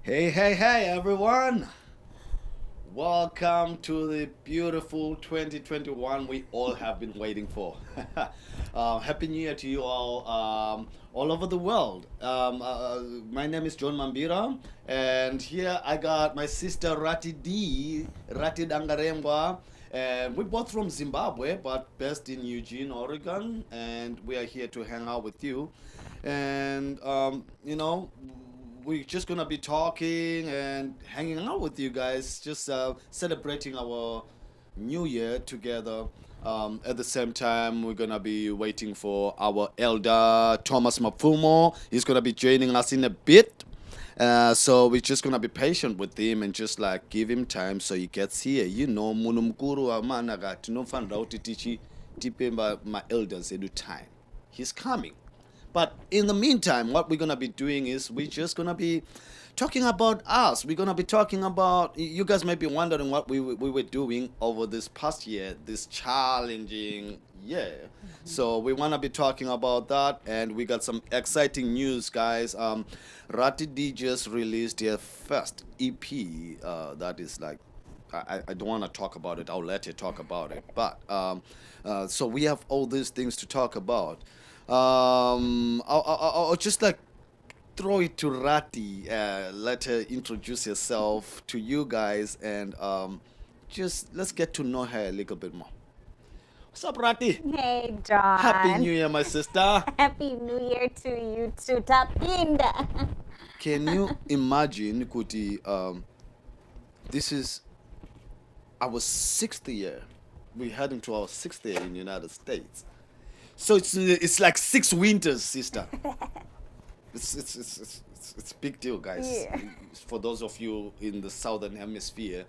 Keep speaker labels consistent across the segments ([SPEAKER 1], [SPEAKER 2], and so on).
[SPEAKER 1] Hey, hey, hey, everyone! Welcome to the beautiful 2021 we all have been waiting for. Happy New Year to you all over the world. My name is John Mambira, and here I got my sister Ratie D, Ratie Dangarembwa, and we're both from Zimbabwe, but based in Eugene, Oregon, and we are here to hang out with you. And we're just gonna be talking and hanging out with you guys, just celebrating our new year together. At the same time, we're gonna be waiting for our elder Thomas Mapfumo. He's gonna be joining us in a bit. So we're just gonna be patient with him and just like give him time so he gets here. Munhu mukuru amana tinofanira kuti tipe my elders edu time. He's coming. But in the meantime, what we're gonna be doing is we're just gonna be talking about us. We're gonna be talking about. You guys might be wondering what we were doing over this past year, this challenging year. So we wanna be talking about that, and we got some exciting news, guys. Ratie D just released their first EP. That is like I don't want to talk about it. I'll let you talk about it. But so we have all these things to talk about. I'll just like throw it to Rati. Let her introduce herself to you guys, and just let's get to know her a little bit more. What's up, Rati?
[SPEAKER 2] Hey,
[SPEAKER 1] Happy
[SPEAKER 2] John.
[SPEAKER 1] New Year, my sister.
[SPEAKER 2] Happy New Year to you too, Tapinda.
[SPEAKER 1] Can you imagine, Kuti? This is our sixth year. We're heading to our sixth year in the United States. So it's like 6 winters, sister. It's a big deal, guys.
[SPEAKER 2] Yeah.
[SPEAKER 1] For those of you in the southern hemisphere,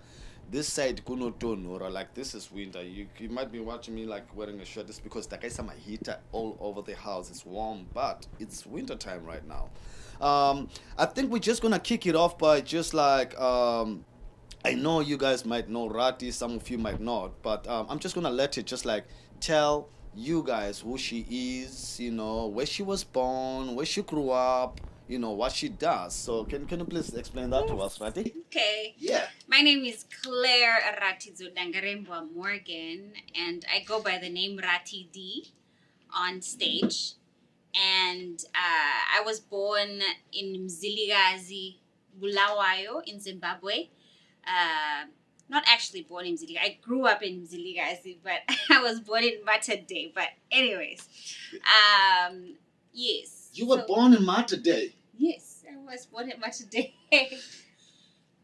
[SPEAKER 1] this side kunoton or like this is winter. You might be watching me like wearing a shirt. It's because the guys have my heater all over the house. It's warm, but it's winter time right now. I think we're just gonna kick it off by just like I know you guys might know Rati, some of you might not, but I'm just gonna let it just like tell you guys who she is, where she was born, where she grew up, what she does. So can you please explain that to us,
[SPEAKER 2] Yes.
[SPEAKER 1] Rati?
[SPEAKER 3] Okay.
[SPEAKER 1] Yeah.
[SPEAKER 3] My name is Claire Aratizo Dangarembwa Morgan, and I go by the name Ratie D on stage. And I was born in Mziligazi, Bulawayo in Zimbabwe. Uh, Not actually born in Mziligazi. I grew up in Mziligazi, but I was born in Mater Day. But anyways, yes.
[SPEAKER 1] You were born in Mater Day.
[SPEAKER 3] Yes, I was born in Mater Day.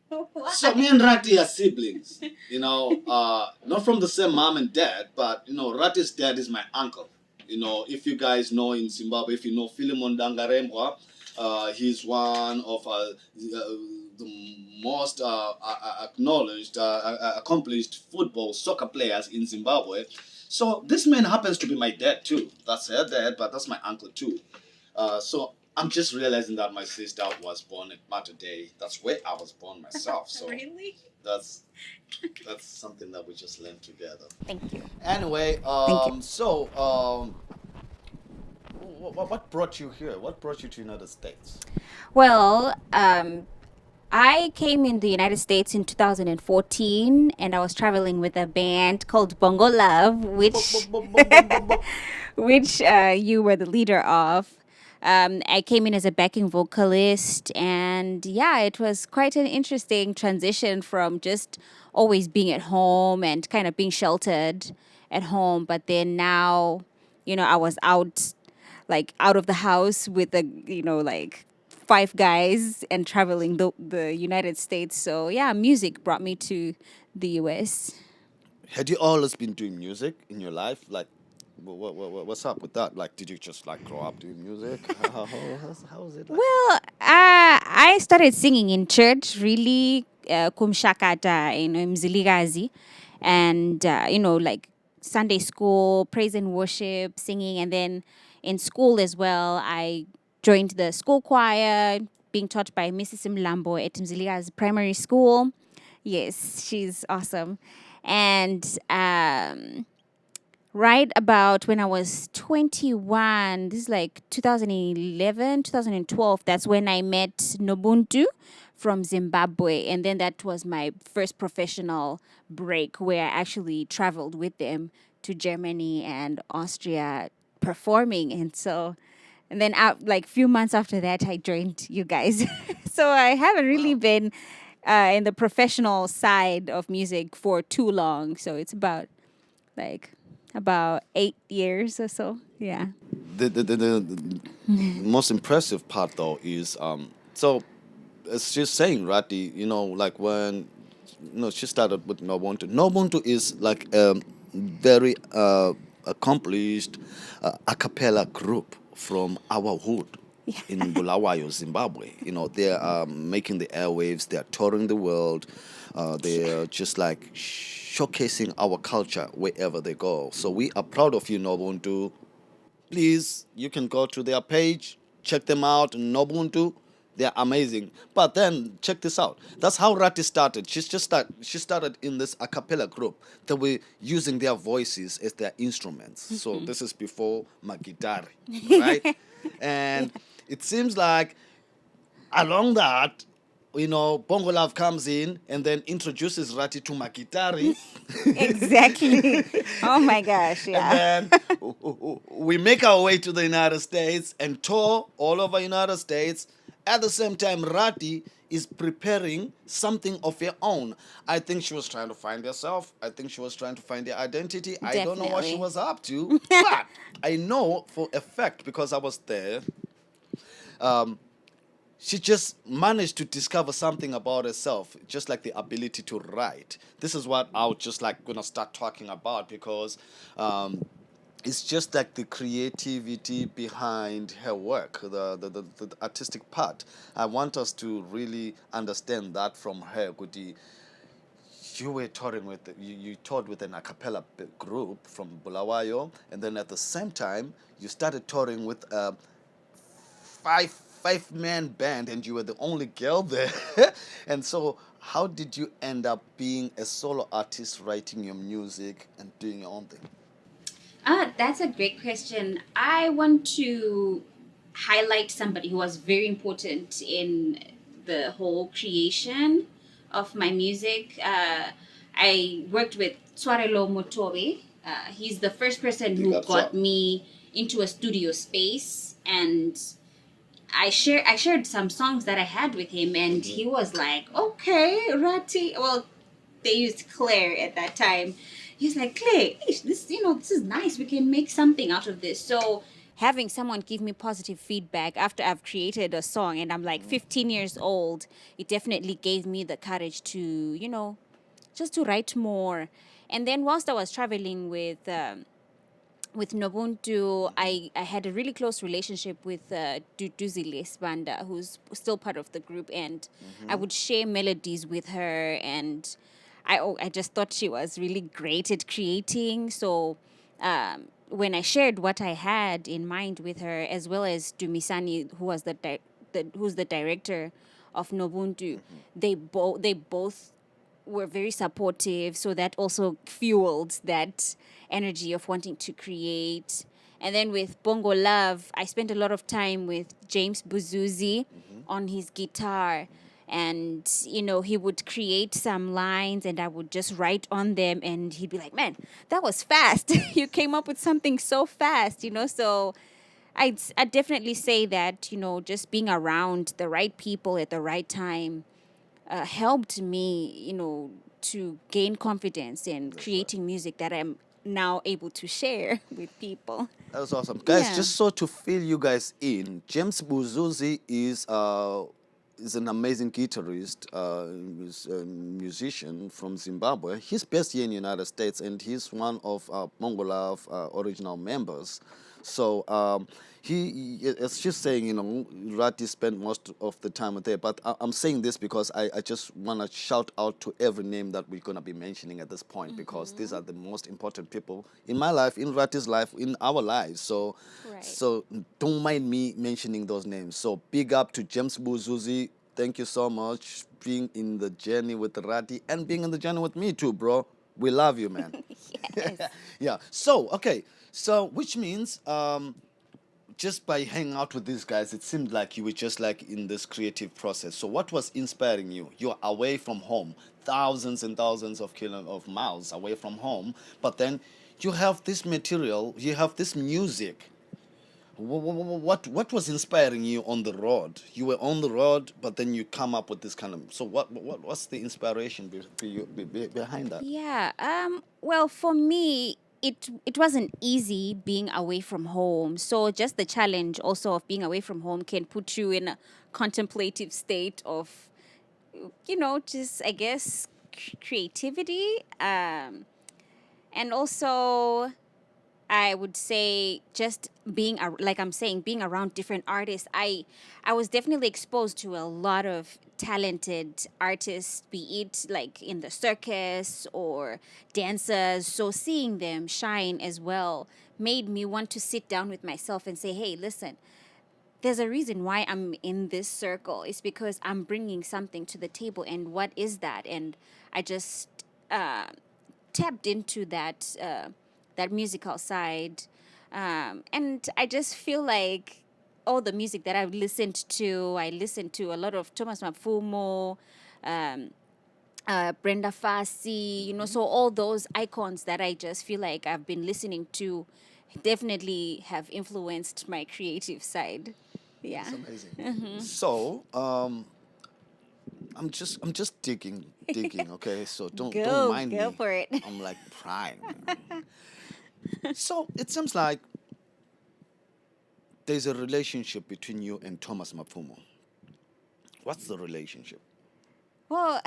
[SPEAKER 3] What?
[SPEAKER 1] So me and Rati are siblings, not from the same mom and dad, but Rati's dad is my uncle. If you guys know in Zimbabwe, if you know Philemon Dangarembwa, he's one of the most acknowledged, accomplished soccer players in Zimbabwe. So this man happens to be my dad too. That's her dad, but that's my uncle too. So I'm just realizing that my sister was born at Mater Day. That's where I was born myself. So
[SPEAKER 3] Really?
[SPEAKER 1] that's something that we just learned together.
[SPEAKER 2] Thank you.
[SPEAKER 1] Anyway,
[SPEAKER 2] Thank you.
[SPEAKER 1] what brought you here? What brought you to United States?
[SPEAKER 2] Well, I came in the United States in 2014 and I was traveling with a band called Bongo Love, which you were the leader of. I came in as a backing vocalist, and yeah, it was quite an interesting transition from just always being at home and kind of being sheltered at home. But then now, I was out, like out of the house with like five guys and traveling the United States. So yeah, music brought me to the US.
[SPEAKER 1] Had you always been doing music in your life? Like, what's up with that? Like, did you just like grow up doing music? How was it like?
[SPEAKER 2] Well, I started singing in church, really, kumshakata in Mziligazi, and like Sunday school, praise and worship, singing, and then in school as well. I joined the school choir, being taught by Mrs. Mlambo at Mziligazi Primary School. Yes, she's awesome, and right about when I was 21, this is like 2011, 2012, that's when I met Nobuntu from Zimbabwe. And then that was my first professional break where I actually traveled with them to Germany and Austria performing. And then out like few months after that, I joined you guys. So I haven't really been in the professional side of music for too long. So it's like about 8 years or so. Yeah.
[SPEAKER 1] The most impressive part though is so it's just saying, Rati, like when she started with Nobuntu. Nobuntu is like a very accomplished a cappella group from our hood in Bulawayo, Zimbabwe. They are making the airwaves, they are touring the world, they are just like showcasing our culture wherever they go. So we are proud of you, Nobuntu. Please, you can go to their page, check them out, Nobuntu. They're amazing. But then check this out. That's how Rati started. She started in this a cappella group that were using their voices as their instruments. So this is before Magitari, right? And it seems like along that, Bongo Love comes in and then introduces Rati to Magitari.
[SPEAKER 2] Exactly. Oh my gosh. Yeah.
[SPEAKER 1] And then we make our way to the United States and tour all over United States. At the same time, Rati is preparing something of her own. I think she was trying to find herself. I think she was trying to find her identity. I don't know what she
[SPEAKER 2] Definitely.
[SPEAKER 1] was up to, but I know for a fact because I was there. She just managed to discover something about herself, just like the ability to write. This is what I was just like gonna start talking about because it's just like the creativity behind her work, the artistic part. I want us to really understand that from her. Kuti, you were touring with you toured with an a cappella group from Bulawayo, and then at the same time you started touring with a five-man band, and you were the only girl there. And so, how did you end up being a solo artist, writing your music and doing your own thing?
[SPEAKER 3] That's a great question. I want to highlight somebody who was very important in the whole creation of my music. I worked with Swarelo Motobe. He's the first person
[SPEAKER 1] Big
[SPEAKER 3] who
[SPEAKER 1] up,
[SPEAKER 3] got
[SPEAKER 1] Swar.
[SPEAKER 3] me into a studio space, and I shared some songs that I had with him, and he was like, "Okay, Rati." Well, they used Claire at that time. He was like, "Claire, this is nice. We can make something out of this." So
[SPEAKER 2] Having someone give me positive feedback after I've created a song and I'm like 15 years old, it definitely gave me the courage to, just to write more. And then whilst I was traveling with Nobuntu, I had a really close relationship with Duduzile Sbanda, who's still part of the group, and I would share melodies with her, and I just thought she was really great at creating. So when I shared what I had in mind with her, as well as Dumisani, who was who's the director of Nobuntu, they both were very supportive, so that also fueled that energy of wanting to create. And then with Bongo Love, I spent a lot of time with James Buzuzi on his guitar, and he would create some lines and I would just write on them, and he'd be like, "Man, that was fast. You came up with something so fast." So I definitely say that just being around the right people at the right time helped me, to gain confidence in creating music that I'm now able to share with people.
[SPEAKER 1] That was awesome, guys.
[SPEAKER 2] Yeah.
[SPEAKER 1] Just so to fill you guys in, James Buzuzi is an amazing guitarist, he's a musician from Zimbabwe. He's based here in the United States, and he's one of Bongo Love original members. So it's just saying, Rati spent most of the time there. But I'm saying this because I just want to shout out to every name that we're going to be mentioning at this point, because these are the most important people in my life, in Rati's life, in our lives. So,
[SPEAKER 2] Right.
[SPEAKER 1] so don't mind me mentioning those names. So big up to James Buzuzi. Thank you so much being in the journey with Rati and being in the journey with me too, bro. We love you, man.
[SPEAKER 2] Yes.
[SPEAKER 1] Yeah. So, okay. So, which means just by hanging out with these guys, it seemed like you were just like in this creative process. So what was inspiring you? You're away from home, thousands and thousands of miles away from home, but then you have this material, you have this music. What was inspiring you on the road? You were on the road, but then you come up with this kind of. So what's the inspiration behind that?
[SPEAKER 2] Yeah. Well, for me, it wasn't easy being away from home. So just the challenge also of being away from home can put you in a contemplative state of, just I guess creativity. And also I would say just like I'm saying, being around different artists. I was definitely exposed to a lot of talented artists, be it like in the circus or dancers. So seeing them shine as well made me want to sit down with myself and say, hey, listen, there's a reason why I'm in this circle. It's because I'm bringing something to the table. And what is that? And I just tapped into that musical side, and I just feel like all the music that I listened to a lot of Thomas Mapfumo, um, Brenda Fassi, so all those icons that I just feel like I've been listening to definitely have influenced my creative side. Yeah.
[SPEAKER 1] That's amazing. So, I'm just digging, okay? So don't mind
[SPEAKER 2] Go
[SPEAKER 1] me.
[SPEAKER 2] for it.
[SPEAKER 1] I'm like prying. So it seems like there's a relationship between you and Thomas Mapfumo. What's the relationship?
[SPEAKER 2] Well,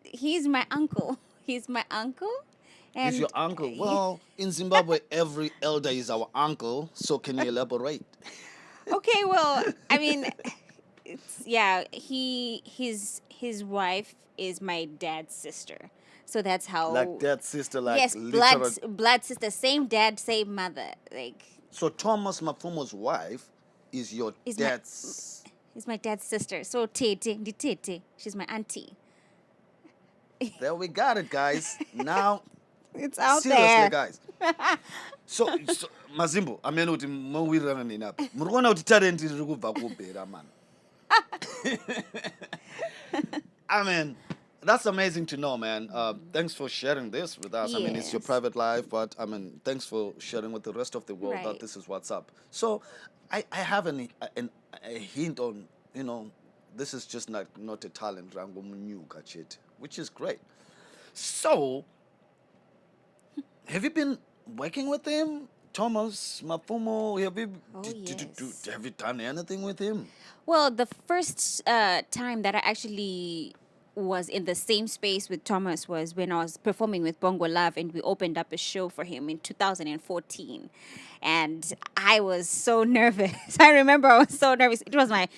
[SPEAKER 2] he's my uncle. He's my uncle.
[SPEAKER 1] Is
[SPEAKER 2] And
[SPEAKER 1] your uncle? Well, in Zimbabwe, every elder is our uncle. So can you elaborate?
[SPEAKER 2] okay, well, I mean, his wife is my dad's sister. So that's how.
[SPEAKER 1] Like that sister, like
[SPEAKER 2] Yes,
[SPEAKER 1] literal.
[SPEAKER 2] blood sister, same dad, same mother. Like,
[SPEAKER 1] So Thomas Mapfumo's wife is your
[SPEAKER 2] is
[SPEAKER 1] dad's.
[SPEAKER 2] is my dad's sister. So Tete, the Tete, she's my auntie.
[SPEAKER 1] There we got it, guys. Now,
[SPEAKER 2] It's out
[SPEAKER 1] seriously,
[SPEAKER 2] there.
[SPEAKER 1] guys. So Mazimbo, amene kuti mawirana nini apa. Muri kuona kuti talent riri kubva kubhera man. I mean, that's amazing to know, man. Thanks for sharing this with us. I mean, it's your
[SPEAKER 2] Yes.
[SPEAKER 1] private life, but I mean, thanks for sharing with the rest of the world that
[SPEAKER 2] Right.
[SPEAKER 1] this is what's up. So, I have a hint on, this is just not a talent, rango munyuka chete, which is great. So, have you been working with him, Thomas Mapfumo?
[SPEAKER 2] Oh, yes.
[SPEAKER 1] Have you done anything with him?
[SPEAKER 2] Well, the first time that I actually was in the same space with Thomas was when I was performing with Bongo Love, and we opened up a show for him in 2014. And I was so nervous. I remember I was so nervous. It was I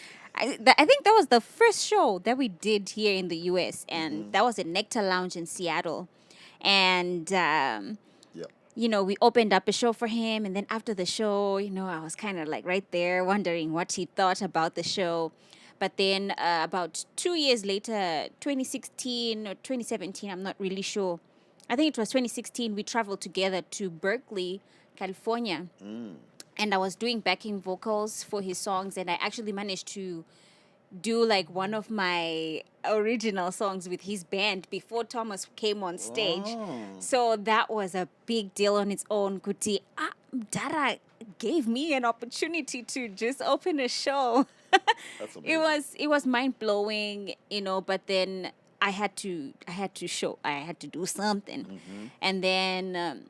[SPEAKER 2] think that was the first show that we did here in the US, and that was at Nectar Lounge in Seattle. And
[SPEAKER 1] Yeah.
[SPEAKER 2] we opened up a show for him. And then after the show, I was kind of like right there wondering what he thought about the show. But then about 2 years later, 2016 or 2017, I'm not really sure. I think it was 2016, we traveled together to Berkeley, California. And I was doing backing vocals for his songs. And I actually managed to do like one of my original songs with his band before Thomas came on stage.
[SPEAKER 1] Oh.
[SPEAKER 2] So that was a big deal on its own. Kuti, Dara gave me an opportunity to just open a show.
[SPEAKER 1] That's amazing.
[SPEAKER 2] It was mind blowing, but then I had to do something. And then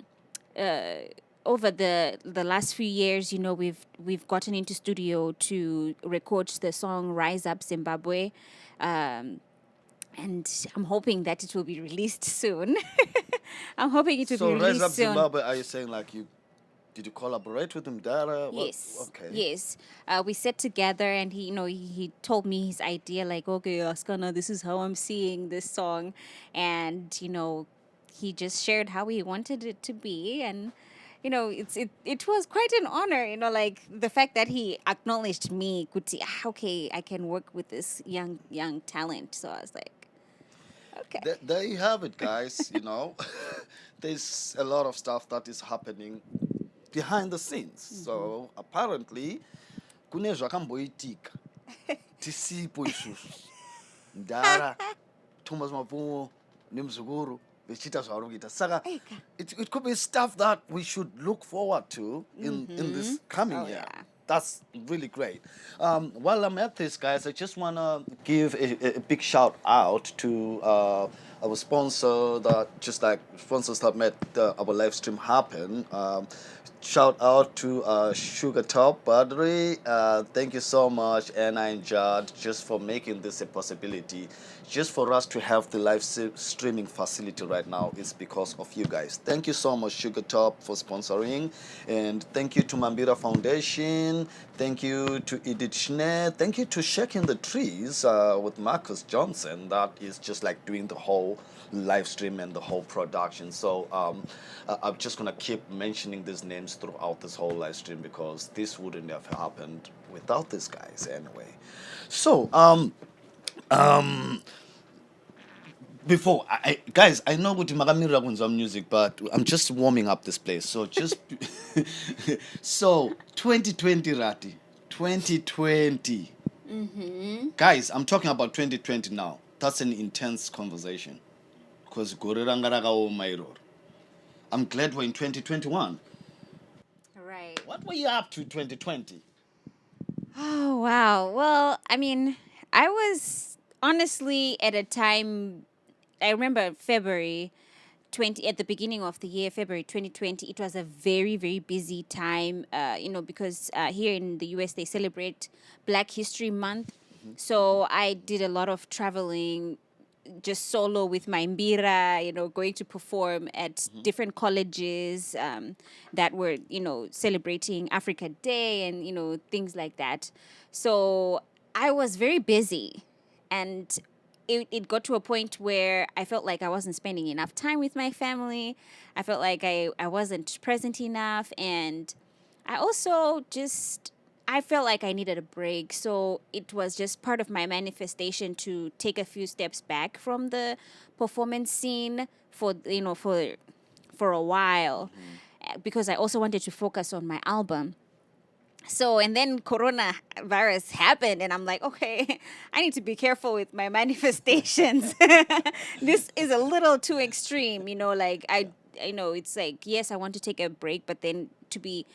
[SPEAKER 2] over the last few years, we've gotten into studio to record the song "Rise Up Zimbabwe," and I'm hoping that it will be released soon. I'm hoping it will
[SPEAKER 1] So
[SPEAKER 2] be
[SPEAKER 1] Rise
[SPEAKER 2] released
[SPEAKER 1] Up
[SPEAKER 2] soon.
[SPEAKER 1] Zimbabwe, are you saying like did you collaborate with him, Dara?
[SPEAKER 2] Yes.
[SPEAKER 1] Okay.
[SPEAKER 2] Yes. We sat together, and he told me his idea, like, okay, Askana, this is how I'm seeing this song, and he just shared how he wanted it to be, and it was quite an honor, like the fact that he acknowledged me. Kuti, okay, I can work with this young talent. So I was like, okay.
[SPEAKER 1] There you have it, guys. There's a lot of stuff that is happening behind the scenes. So apparently, kune zvakamboitika tisipo isusu ndara Thomas Mapfumo nemuzukuru vechita zvavari kuita saka it could be stuff that we should look forward to in this coming year.
[SPEAKER 2] Yeah.
[SPEAKER 1] That's really great. While I'm at this, guys, I just want to give a big shout out to our sponsor that just like sponsors that made our live stream happen. Shout out to Sugar Top Battery. Thank you so much, Anna and Judd, just for making this a possibility. Just for us to have the live streaming facility right now is because of you guys. Thank you so much, Sugar Top, for sponsoring. And thank you to Mambira Foundation. Thank you to Idit Shner. Thank you to Shaking the Trees with Marcus Johnson. That is just like doing the whole live stream and the whole production. So I'm just going to keep mentioning these names throughout this whole live stream because this wouldn't have happened without these guys anyway. So, before guys, I know what Magamira kunzwa music, but I'm just warming up this place. So just so 2020 Ratie, 2020. Guys, I'm talking about 2020 now. That's an intense conversation because I'm glad we're in 2021.
[SPEAKER 2] Right.
[SPEAKER 1] What were you up to 2020?
[SPEAKER 2] Oh, wow. Well, I mean, I was honestly at a time, I remember February 20, at the beginning of the year, February 2020, it was a very, very busy time, because here in the US, they celebrate Black History Month. So I did a lot of traveling, just solo with my mbira, going to perform at different colleges that were, celebrating Africa Day and, things like that. So I was very busy, and it got to a point where I felt like I wasn't spending enough time with my family. I felt like I wasn't present enough, and I also I felt like I needed a break. So it was just part of my manifestation to take a few steps back from the performance scene for a while, because I also wanted to focus on my album. So, and then coronavirus happened, and I'm like, okay, I need to be careful with my manifestations. This is a little too extreme, like I know it's like, yes, I want to take a break, but then to be,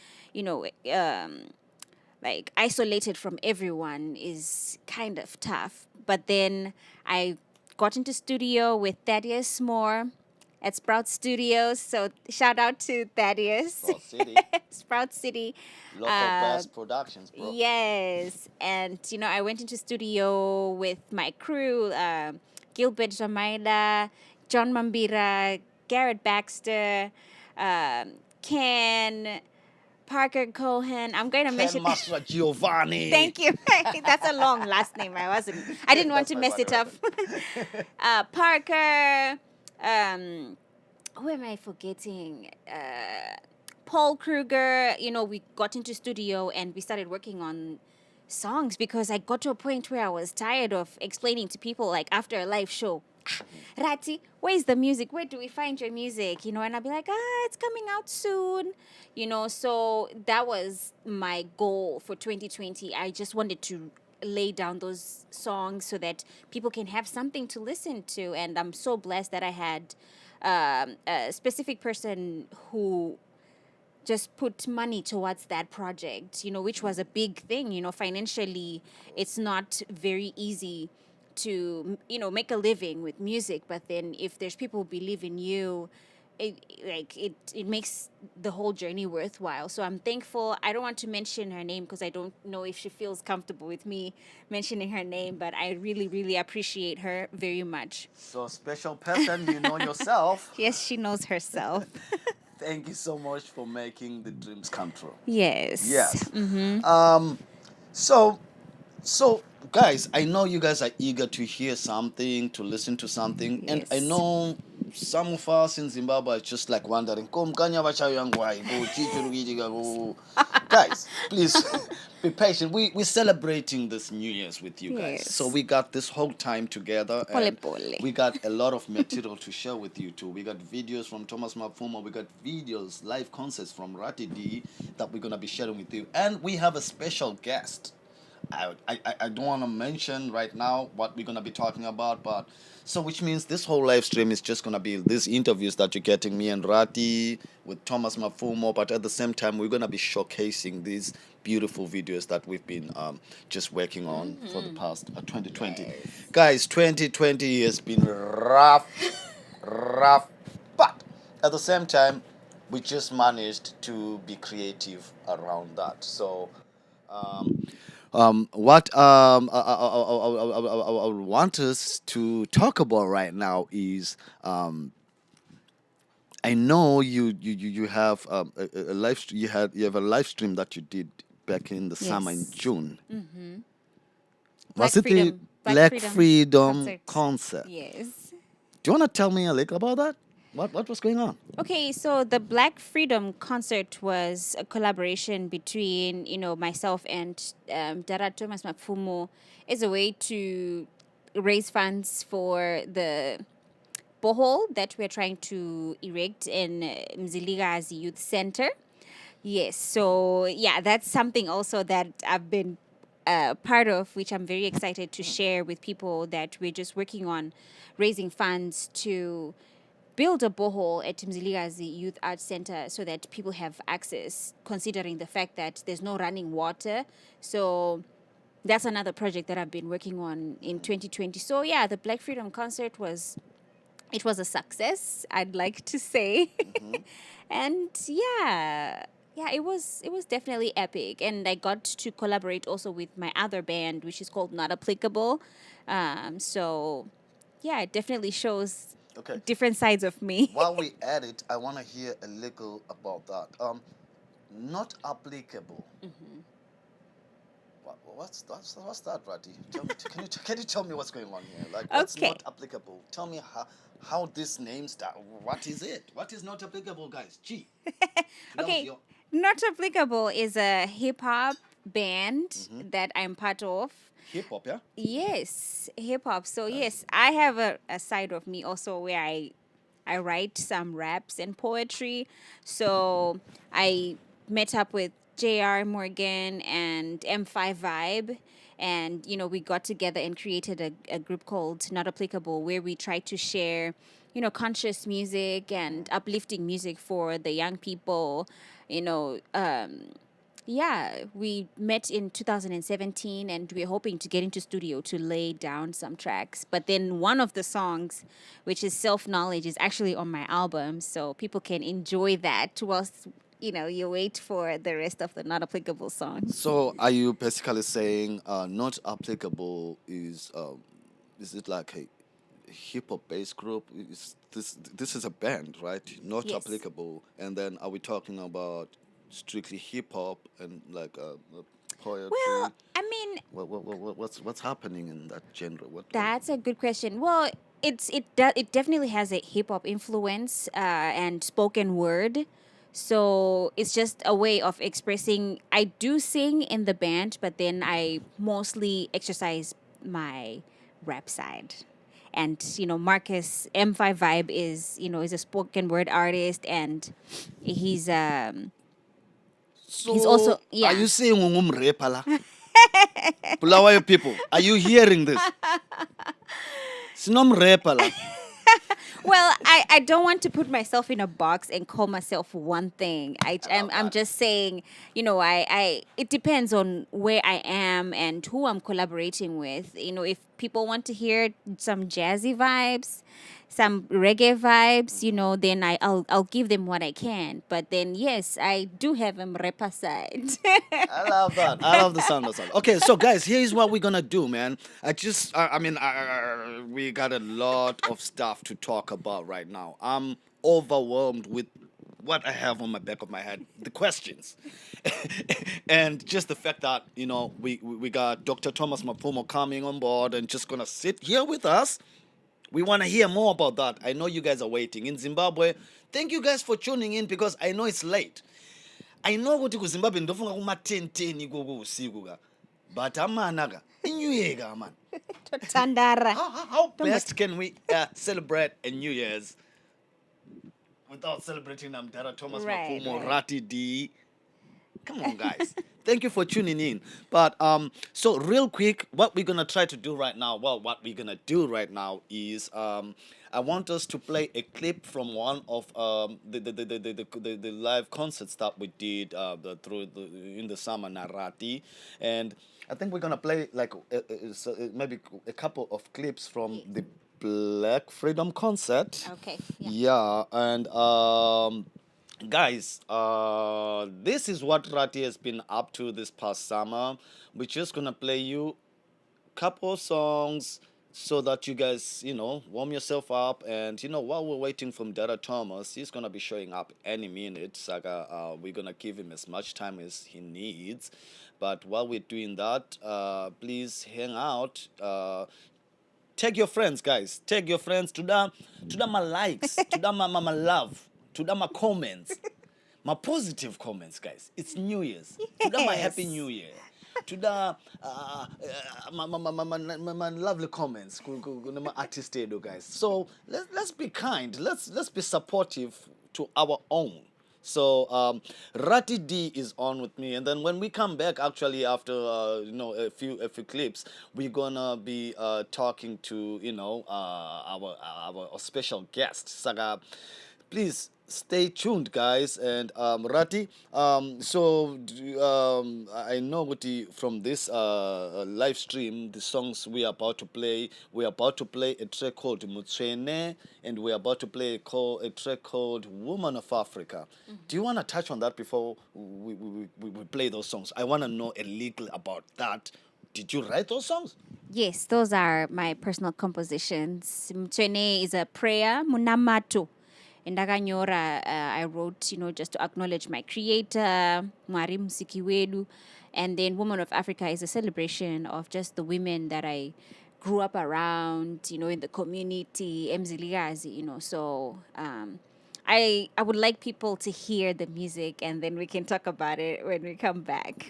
[SPEAKER 2] like isolated from everyone is kind of tough. But then I got into studio with Thaddeus Moore at Sprout Studios. So shout out to Thaddeus.
[SPEAKER 1] Sprout City.
[SPEAKER 2] Sprout City.
[SPEAKER 1] Local Best Productions, bro.
[SPEAKER 2] Yes. And, I went into studio with my crew, Gilbert Jamaida, John Mambira, Garrett Baxter, Ken, Parker Cohen. I'm going to mention
[SPEAKER 1] Master Giovanni.
[SPEAKER 2] Thank you. That's a long last name. I didn't want to mess it up. Parker. Who am I forgetting? Paul Kruger. We got into studio and we started working on songs because I got to a point where I was tired of explaining to people, like after a live show, Ratie, where's the music? Where do we find your music? And I'd be like, it's coming out soon. So that was my goal for 2020. I just wanted to lay down those songs so that people can have something to listen to. And I'm so blessed that I had a specific person who just put money towards that project, which was a big thing. Financially, it's not very easy to, make a living with music. But then if there's people who believe in you, it makes the whole journey worthwhile. So I'm thankful. I don't want to mention her name because I don't know if she feels comfortable with me mentioning her name, but I really, really appreciate her very much.
[SPEAKER 1] So special person, you know yourself.
[SPEAKER 2] Yes, she knows herself.
[SPEAKER 1] Thank you so much for making the dreams come true.
[SPEAKER 2] Yes.
[SPEAKER 1] Yes. So guys, I know you guys are eager to hear something, to listen to something, and I know some of us in Zimbabwe are just like wondering, Guys, please be patient. We're celebrating this New Year's with you guys. So
[SPEAKER 2] Yes.
[SPEAKER 1] we got this whole time together,
[SPEAKER 2] Pole
[SPEAKER 1] and
[SPEAKER 2] pole.
[SPEAKER 1] we got a lot of material to share with you too. We got videos from Thomas Mapfumo, we got videos, live concerts from Ratie D that we're gonna be sharing with you. And we have a special guest. I don't want to mention right now what we're going to be talking about, but so which means this whole live stream is just going to be these interviews that you're getting me and Rati with Thomas Mapfumo, but at the same time, we're going to be showcasing these beautiful videos that we've been just working on for the past 2020.
[SPEAKER 2] Yes.
[SPEAKER 1] Guys, 2020 has been rough, rough, but at the same time, we just managed to be creative around that. So, what I would want us to talk about right now is I know you have a you have a live stream that you did back in the summer in
[SPEAKER 2] Yes.
[SPEAKER 1] June.
[SPEAKER 2] Black
[SPEAKER 1] Was it the
[SPEAKER 2] Freedom.
[SPEAKER 1] Black Freedom
[SPEAKER 2] concert.
[SPEAKER 1] concert?
[SPEAKER 2] Yes.
[SPEAKER 1] Do you want to tell me a little about that? What was going on?
[SPEAKER 2] Okay, so the Black Freedom concert was a collaboration between, myself and Dara Thomas Mapfumo as a way to raise funds for the borehole that we're trying to erect in Mzilikazi Youth Center. Yes, so yeah, that's something also that I've been part of, which I'm very excited to share with people, that we're just working on raising funds to build a borehole at Mzilikazi Youth Arts Center so that people have access, considering the fact that there's no running water. So that's another project that I've been working on in 2020. So yeah, the Black Freedom concert was a success, I'd like to say. And yeah, it was definitely epic, and I got to collaborate also with my other band, which is called Not Applicable. So yeah, it definitely shows
[SPEAKER 1] Okay.
[SPEAKER 2] different sides of me.
[SPEAKER 1] While we at it, I want to hear a little about that. Not applicable. What's that, Rati? Can you tell me what's going on here? Like, what's
[SPEAKER 2] Okay.
[SPEAKER 1] not applicable? Tell me how this name start. What is it? What is not applicable, guys? Gee.
[SPEAKER 2] Okay, Not Applicable is a hip hop band that I'm part of.
[SPEAKER 1] Hip hop, yeah.
[SPEAKER 2] Yes, hip hop. So yes, I have a side of me also where I write some raps and poetry. So I met up with JR Morgan and M5 Vibe, and we got together and created a group called Not Applicable, where we try to share conscious music and uplifting music for the young people. Yeah, we met in 2017, and we're hoping to get into studio to lay down some tracks. But then one of the songs, which is Self Knowledge, is actually on my album, so people can enjoy that whilst you wait for the rest of the Not Applicable songs.
[SPEAKER 1] So, are you basically saying not applicable is it like a hip hop based group? Is this is a band, right? Not
[SPEAKER 2] Yes.
[SPEAKER 1] applicable. And then are we talking about strictly hip hop and like poetry?
[SPEAKER 2] Well, I mean,
[SPEAKER 1] What's happening in that genre?
[SPEAKER 2] that's a good question. Well, it definitely has a hip hop influence and spoken word. So it's just a way of expressing. I do sing in the band, but then I mostly exercise my rap side. And Marcus M5 Vibe is a spoken word artist, and he's
[SPEAKER 1] So
[SPEAKER 2] he's also
[SPEAKER 1] are you saying rapper la? Bulawayo people, are you hearing this? Sinom rapper la.
[SPEAKER 2] Well, I don't want to put myself in a box and call myself one thing. I'm just saying, I it depends on where I am and who I'm collaborating with. If people want to hear some jazzy vibes, some reggae vibes, then I'll give them what I can. But then yes, I do have a mrepa side.
[SPEAKER 1] I love that. I love the sound of that. Okay, so guys, here's what we're gonna do, man. We got a lot of stuff to talk about right now. I'm overwhelmed with what I have on my back of my head, the questions, and just the fact that we got Dr. Thomas Mapfumo coming on board and just gonna sit here with us. We want to hear more about that. I know you guys are waiting in Zimbabwe. Thank you guys for tuning in because I know it's late. I know ukuthi ku Zimbabwe ndofunga kuma 10 ikoko usiku ka. But amana ka. New Year ka man.
[SPEAKER 2] Totandara.
[SPEAKER 1] How best can we celebrate a New Year's without celebrating Namdara, Thomas Mapfumo, Ratie D? Come on, guys. Thank you for tuning in. But so real quick, what we're gonna try to do right now, is I want us to play a clip from one of the live concerts that we did in the summer Narati, and I think we're gonna play like maybe a couple of clips from the Black Freedom concert.
[SPEAKER 2] Okay.
[SPEAKER 1] Yeah, and guys, this is what Ratie has been up to this past summer. We're just gonna play you a couple of songs so that you guys, warm yourself up. And while we're waiting for Dada Thomas, he's gonna be showing up any minute. Saga, we're gonna give him as much time as he needs. But while we're doing that, please hang out. Tag your friends, guys. Tag your friends to my likes, to my love, to my comments, my positive comments, guys. It's New Year's. To my happy New Year. To my lovely comments, my artist guys. So let's be kind. Let's be supportive to our own. So Ratie D is on with me, and then when we come back, actually after a few clips, we're gonna be talking to our special guest. Saga, please stay tuned, guys. And Ratie, I know from this live stream, the songs we are about to play. We're about to play a track called Mutswene, and we're about to play a track called Woman of Africa. Mm-hmm. Do you want to touch on that before we play those songs? I want to know a little about that. Did you write those songs?
[SPEAKER 2] Yes, those are my personal compositions. Mutswene is a prayer, Munamato. And Ndakanyora, I wrote, just to acknowledge my creator, Mwari Musiki Wedu. And then Woman of Africa is a celebration of just the women that I grew up around, in the community, Mziligazi, So I would like people to hear the music, and then we can talk about it when we come back.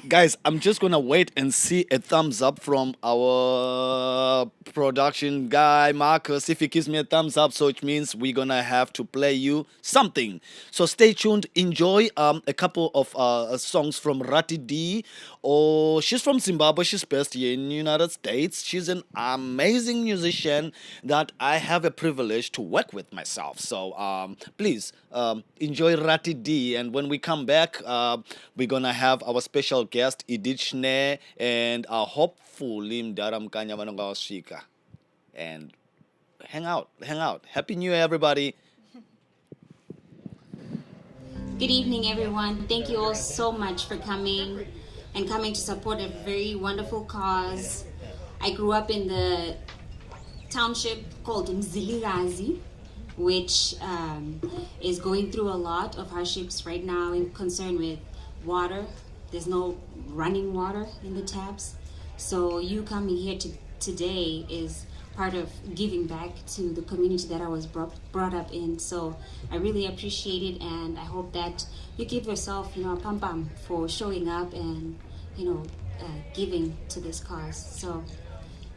[SPEAKER 1] Guys, I'm just gonna wait and see a thumbs up from our production guy Marcus. If he gives me a thumbs up, so it means we're gonna have to play you something. So stay tuned. Enjoy a couple of songs from Ratie D. She's from Zimbabwe. She's based here in the United States. She's an amazing musician that I have a privilege to work with myself. So please enjoy Ratie D, and when we come back, we're gonna have our special guest Idit Shner, and hopefully Mdaram Kanya Shika. And hang out. Happy New Year, everybody.
[SPEAKER 3] Good evening, everyone. Thank you all so much for coming to support a very wonderful cause. I grew up in the township called Mzilikazi, which is going through a lot of hardships right now in concern with water. There's no running water in the taps. So you coming here today is part of giving back to the community that I was brought up in. So I really appreciate it, and I hope that you give yourself, a pam pam for showing up and, giving to this cause. So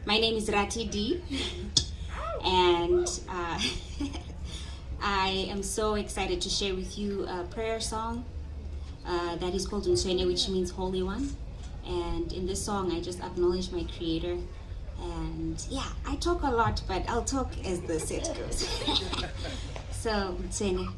[SPEAKER 3] my name is Ratie D, and I am so excited to share with you a prayer song that is called Unswene, which means Holy One. And in this song, I just acknowledge my Creator. And yeah, I talk a lot, but I'll talk as the set goes. So, Unswene.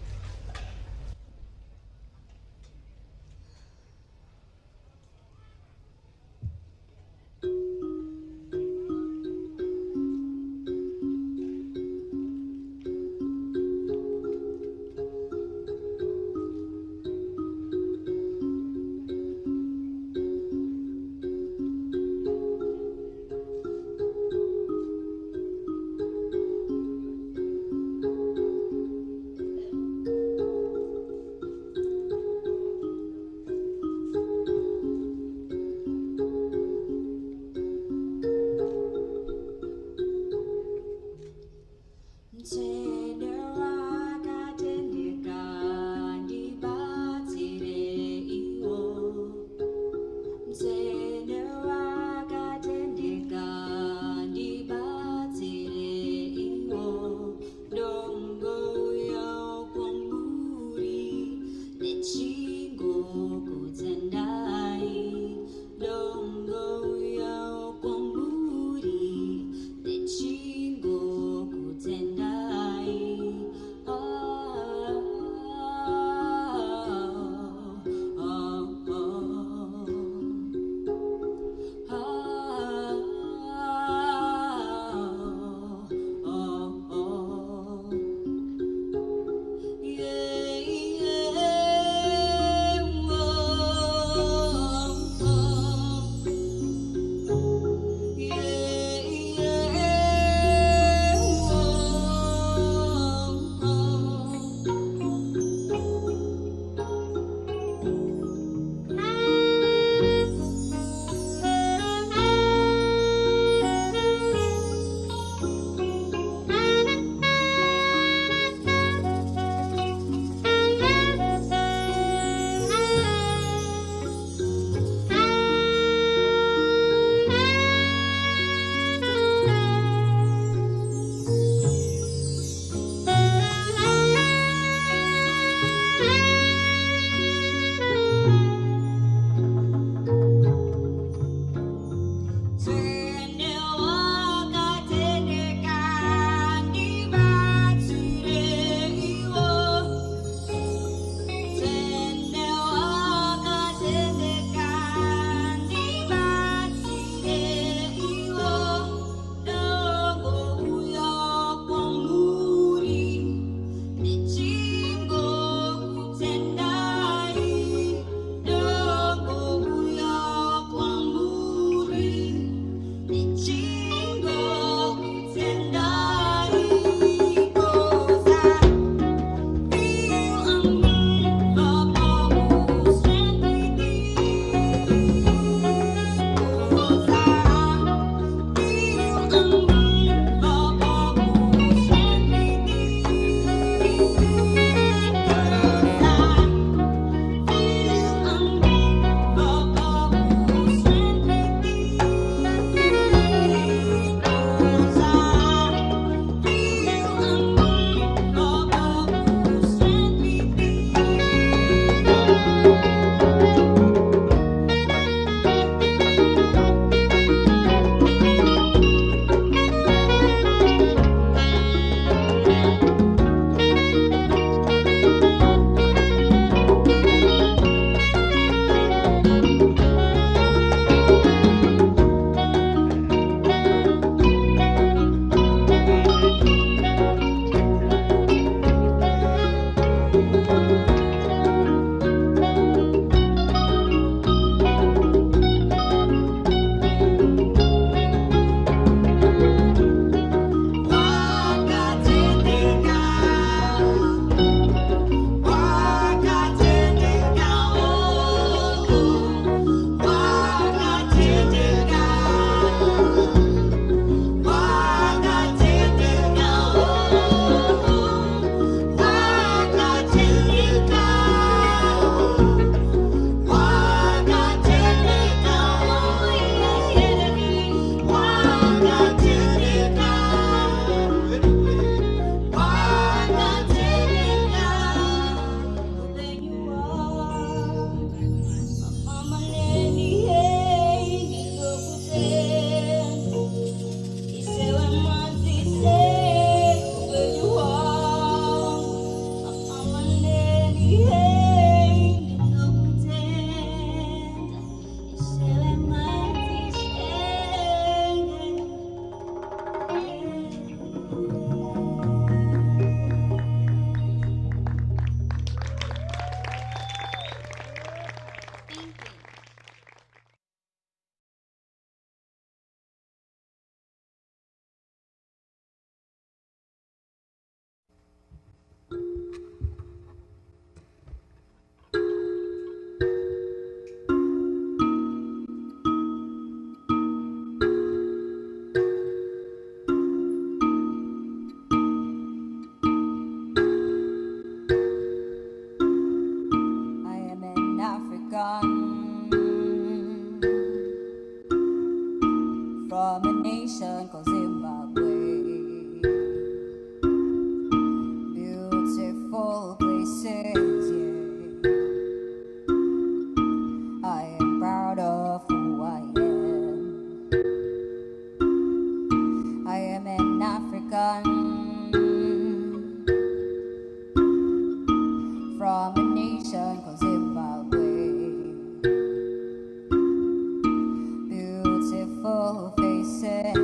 [SPEAKER 2] African from a nation called Zimbabwe. Beautiful faces.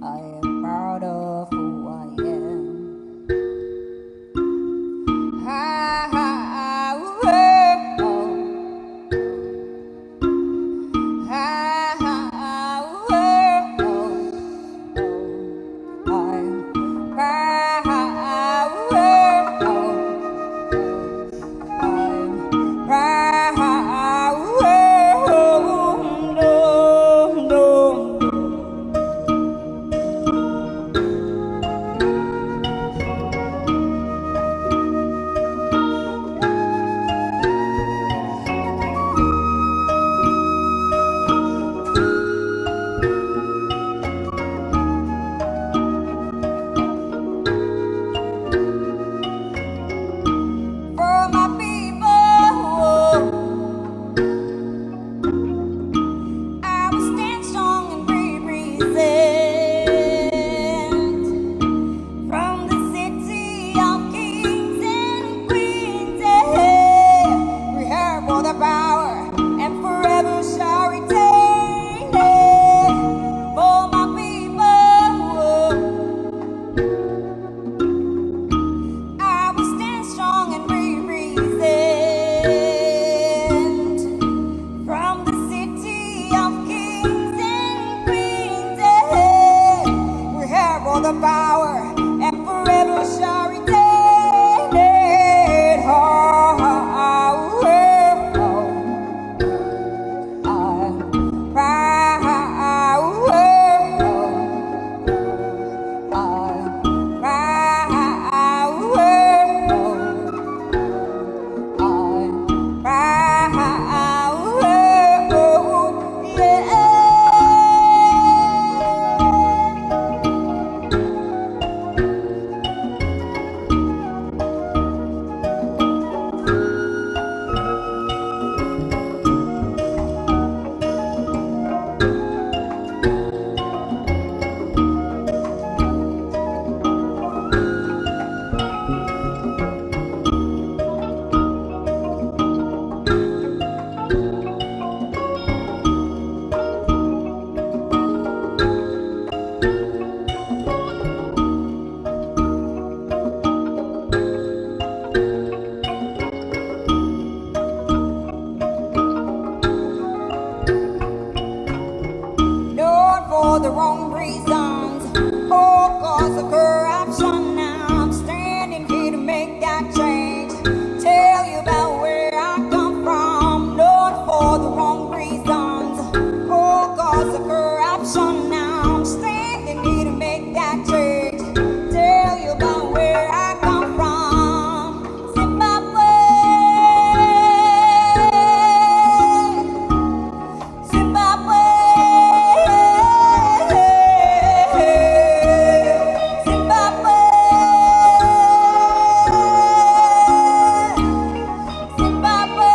[SPEAKER 2] I am proud of who I am. For my people, I will stand strong and represent from the city of kings and queens. We have all the power and forever shall retain it. For my people, I will stand strong and represent from the city of kings and queens. We have all the power and forever shall retain it. Not for the wrong reasons, all cause of corruption. Now I'm standing here to make that change. Tell you about where I come from. Not for the wrong reasons, all cause of corruption. Now I'm standing here to make that change. Tell you about where I come from. Zimbabwe. Zimbabwe. Zimbabwe. Zimbabwe.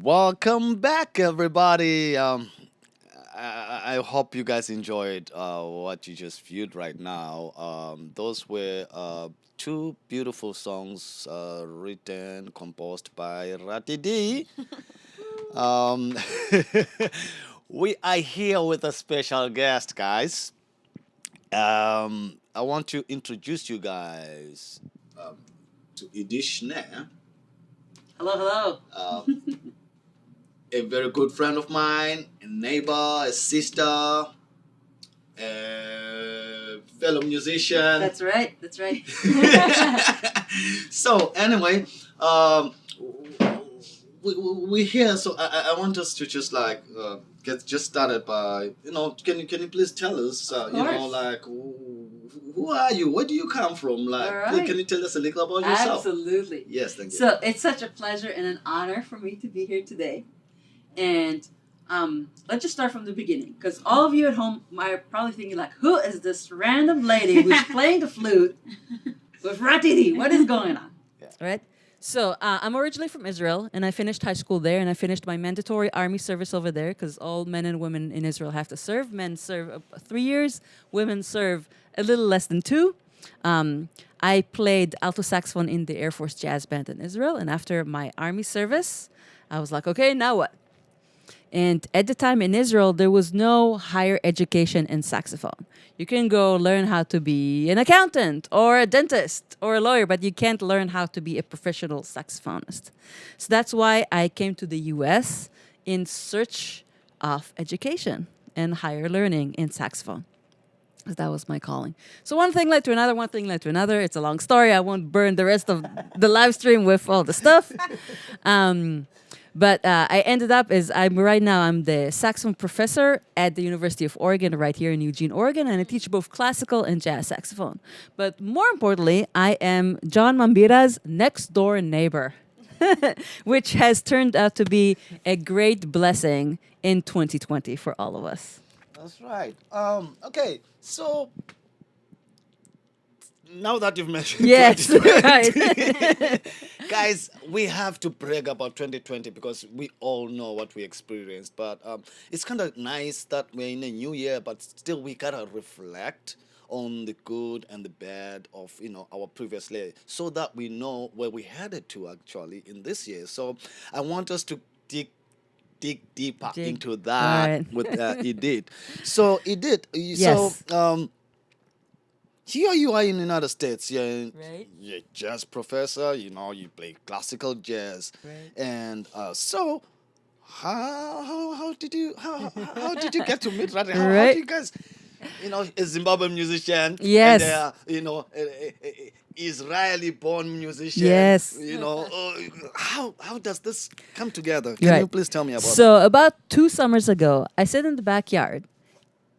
[SPEAKER 1] Welcome back, everybody. I hope you guys enjoyed what you just viewed right now. Those were two beautiful songs written, composed by Ratie D. Um, we are here with a special guest, guys. I want to introduce you guys to Idit Shner,
[SPEAKER 4] Hello, hello.
[SPEAKER 1] a very good friend of mine, a neighbor, a sister, a fellow musician.
[SPEAKER 4] That's right. That's right.
[SPEAKER 1] So anyway, we here. So I want us to just like get just started by can you please tell us like who are you? Where do you come from? Like
[SPEAKER 4] All right.
[SPEAKER 1] can you tell us a little about yourself?
[SPEAKER 4] Absolutely.
[SPEAKER 1] Yes, thank you.
[SPEAKER 4] So it's such a pleasure and an honor for me to be here today. And let's just start from the beginning, because all of you at home are probably thinking like, who is this random lady who's playing the flute with Ratie D? What is going on?
[SPEAKER 1] Yeah.
[SPEAKER 4] Right? So I'm originally from Israel, and I finished high school there, and I finished my mandatory army service over there, because all men and women in Israel have to serve. Men serve 3 years, women serve a little less than 2. I played alto saxophone in the Air Force Jazz Band in Israel, and after my army service, I was like, okay, now what? And at the time in Israel, there was no higher education in saxophone. You can go learn how to be an accountant or a dentist or a lawyer, but you can't learn how to be a professional saxophonist. So that's why I came to the US in search of education and higher learning in saxophone. Because that was my calling. So one thing led to another, one thing led to another. It's a long story. I won't burn the rest of the live stream with all the stuff. But I ended up I'm the saxophone professor at the University of Oregon right here in Eugene, Oregon, and I teach both classical and jazz saxophone. But more importantly, I am John Mambira's next door neighbor, which has turned out to be a great blessing in 2020 for all of us.
[SPEAKER 1] That's right. Okay, so now that you've mentioned
[SPEAKER 4] Yes,
[SPEAKER 1] 2020,
[SPEAKER 4] right.
[SPEAKER 1] guys, we have to brag about 2020 because we all know what we experienced. But it's kind of nice that we're in a new year, but still we gotta reflect on the good and the bad of our previous year, so that we know where we headed to actually in this year. So I want us to dig deeper into that
[SPEAKER 4] Right.
[SPEAKER 1] with Idit. So Idit,
[SPEAKER 4] Yes.
[SPEAKER 1] so here you are in the United States.
[SPEAKER 4] Right.
[SPEAKER 1] You're a jazz professor. You play classical jazz,
[SPEAKER 4] Right.
[SPEAKER 1] and so how did you get to meet Ratie? How
[SPEAKER 4] Right.
[SPEAKER 1] do you guys, a Zimbabwean musician,
[SPEAKER 4] Yes.
[SPEAKER 1] and a Israeli-born musician.
[SPEAKER 4] Yes.
[SPEAKER 1] How does this come together?
[SPEAKER 4] You're
[SPEAKER 1] Can you
[SPEAKER 4] right.
[SPEAKER 1] please tell me about that?
[SPEAKER 4] So about 2 summers ago, I sit in the backyard,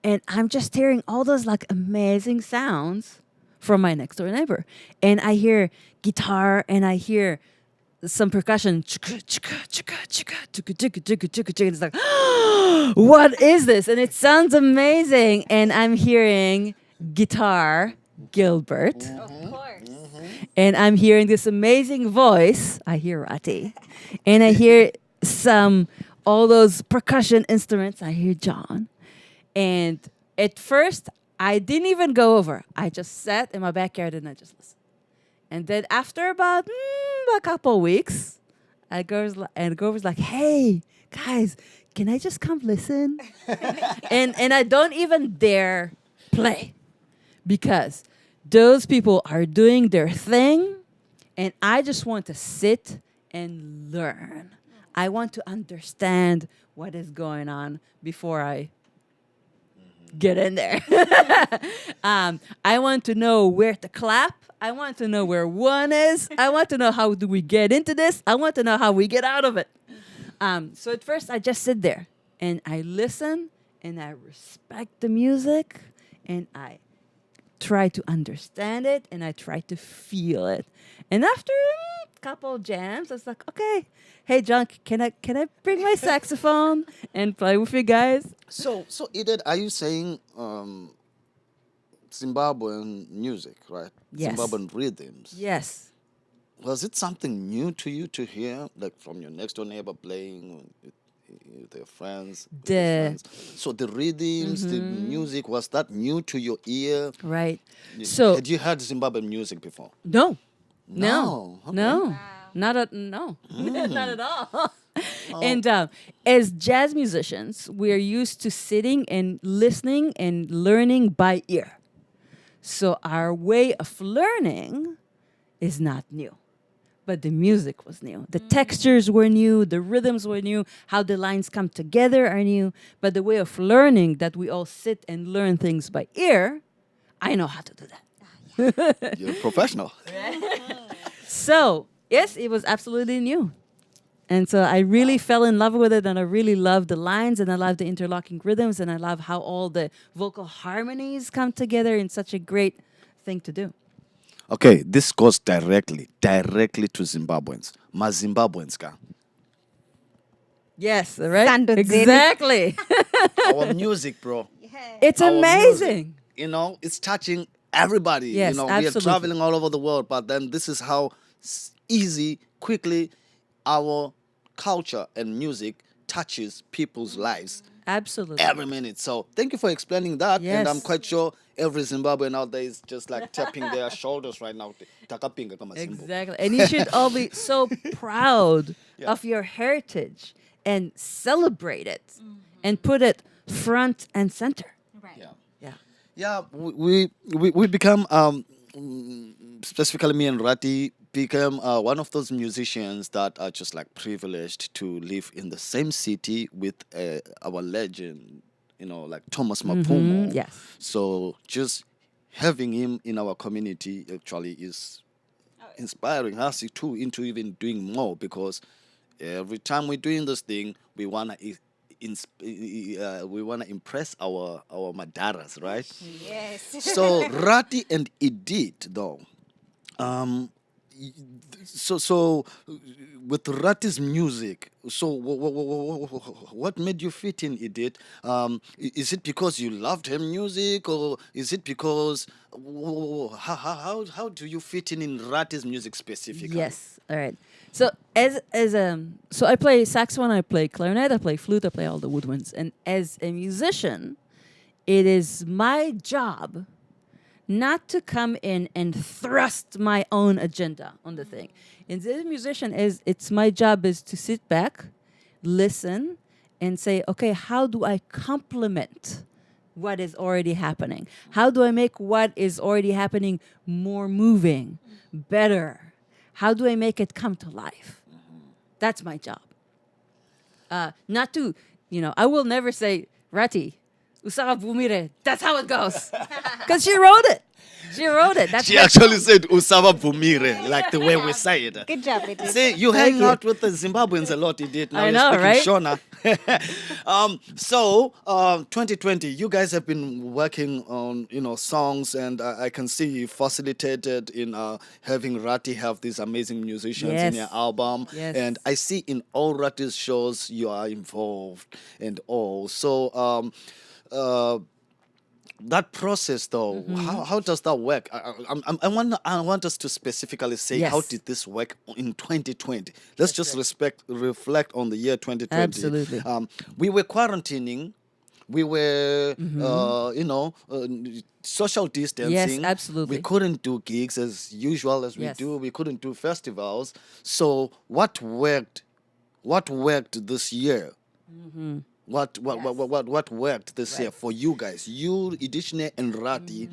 [SPEAKER 4] and I'm just hearing all those like amazing sounds from my next door neighbor. And I hear guitar and I hear some percussion. It's like, what is this? And it sounds amazing. And I'm hearing guitar, Gilbert.
[SPEAKER 2] Of course.
[SPEAKER 4] And I'm hearing this amazing voice. I hear Ratie. And I hear all those percussion instruments. I hear John. And at first, I didn't even go over. I just sat in my backyard and I just listened. And then after about a couple weeks, Grover's like, hey, guys, can I just come listen? and I don't even dare play, because those people are doing their thing, and I just want to sit and learn. I want to understand what is going on before I get in there. I want to know where to clap. I want to know where one is. I want to know how do we get into this. I want to know how we get out of it. So at first, I just sit there and I listen and I respect the music and I try to understand it and I try to feel it. And after a couple jams, I was like, okay, hey John, can I bring my saxophone and play with you guys?
[SPEAKER 1] So Idit, are you saying Zimbabwean music, right?
[SPEAKER 4] Yes.
[SPEAKER 1] Zimbabwean rhythms.
[SPEAKER 4] Yes.
[SPEAKER 1] Was it something new to you to hear, like from your next door neighbor playing with their friends? With their friends? So the rhythms, the music, was that new to your ear?
[SPEAKER 4] Right. So
[SPEAKER 1] had you heard Zimbabwean music before?
[SPEAKER 4] no.
[SPEAKER 1] No. Okay.
[SPEAKER 4] No.
[SPEAKER 2] Wow.
[SPEAKER 4] Not at all. And as jazz musicians, we're used to sitting and listening and learning by ear. So our way of learning is not new. But the music was new. The textures were new, the rhythms were new, how the lines come together are new. But the way of learning that we all sit and learn things by ear, I know how to do that.
[SPEAKER 1] You're a professional.
[SPEAKER 4] So, yes, it was absolutely new. And so I really fell in love with it, and I really love the lines, and I love the interlocking rhythms, and I love how all the vocal harmonies come together in such a great thing to do.
[SPEAKER 1] Okay, this goes directly to Zimbabweans. Ma Zimbabweans ka.
[SPEAKER 4] Yes, right?
[SPEAKER 2] Sandodzini.
[SPEAKER 4] Exactly.
[SPEAKER 1] Our music, bro.
[SPEAKER 4] It's
[SPEAKER 1] Our
[SPEAKER 4] amazing.
[SPEAKER 1] music, it's touching everybody.
[SPEAKER 4] Yes,
[SPEAKER 1] we are
[SPEAKER 4] absolutely.
[SPEAKER 1] traveling all over the world, but then this is how easy, quickly our culture and music touches people's lives
[SPEAKER 4] Absolutely.
[SPEAKER 1] every minute. So thank you for explaining that. And I'm
[SPEAKER 4] Yes.
[SPEAKER 1] quite sure every Zimbabwean out there is just like tapping their shoulders right now. Takapinga kama Zimbo.
[SPEAKER 4] Exactly. And you should all be so proud
[SPEAKER 1] Yeah.
[SPEAKER 4] of your heritage and celebrate it and put it front and center.
[SPEAKER 3] Right.
[SPEAKER 1] Yeah.
[SPEAKER 4] Yeah.
[SPEAKER 1] Yeah, we become specifically me and Ratie became one of those musicians that are just like privileged to live in the same city with our legend, like Thomas Mapfumo.
[SPEAKER 4] Yes.
[SPEAKER 1] So just having him in our community actually is inspiring us too into even doing more, because every time we're doing this thing, we wanna impress our madaras, right?
[SPEAKER 3] Yes.
[SPEAKER 1] So Ratie and Idit though, so with Ratie's music, so what made you fit in Idit? Is it because you loved her music, or is it because how do you fit in Ratie's music specifically?
[SPEAKER 4] Yes. All right. So so I play saxophone, I play clarinet, I play flute, I play all the woodwinds. And as a musician, it is my job not to come in and thrust my own agenda on the thing. And as a musician, it's my job is to sit back, listen, and say, okay, how do I complement what is already happening? How do I make what is already happening more moving, better? How do I make it come to life? That's my job. Not to, I will never say, Ratie, Usara Bumire, that's how it goes. Because she wrote it. She wrote it. That's
[SPEAKER 1] She
[SPEAKER 4] what-
[SPEAKER 1] actually said Usava Bumire, like the way we say it.
[SPEAKER 2] Good job, Idit.
[SPEAKER 1] See, you
[SPEAKER 4] Thank
[SPEAKER 1] hang
[SPEAKER 4] you.
[SPEAKER 1] out with the Zimbabweans a lot, you did. Now
[SPEAKER 4] I
[SPEAKER 1] you're
[SPEAKER 4] know,
[SPEAKER 1] speaking
[SPEAKER 4] right?
[SPEAKER 1] Shona. So, 2020, you guys have been working on, songs, and I can see you facilitated in having Ratie have these amazing musicians in
[SPEAKER 4] Yes.
[SPEAKER 1] your album.
[SPEAKER 4] Yes.
[SPEAKER 1] And I see in all Ratie's shows you are involved and all. So, that process though, how does that work? I want us to specifically say, how
[SPEAKER 4] Yes.
[SPEAKER 1] did this work in 2020? Let's just reflect on the year 2020.
[SPEAKER 4] Absolutely.
[SPEAKER 1] We were quarantining, we were social distancing.
[SPEAKER 4] absolutely.
[SPEAKER 1] We couldn't do gigs as usual as we
[SPEAKER 4] Yes.
[SPEAKER 1] do. We couldn't do festivals. So what worked this year? What worked this year for you guys? You, Idit Shner and Ratie,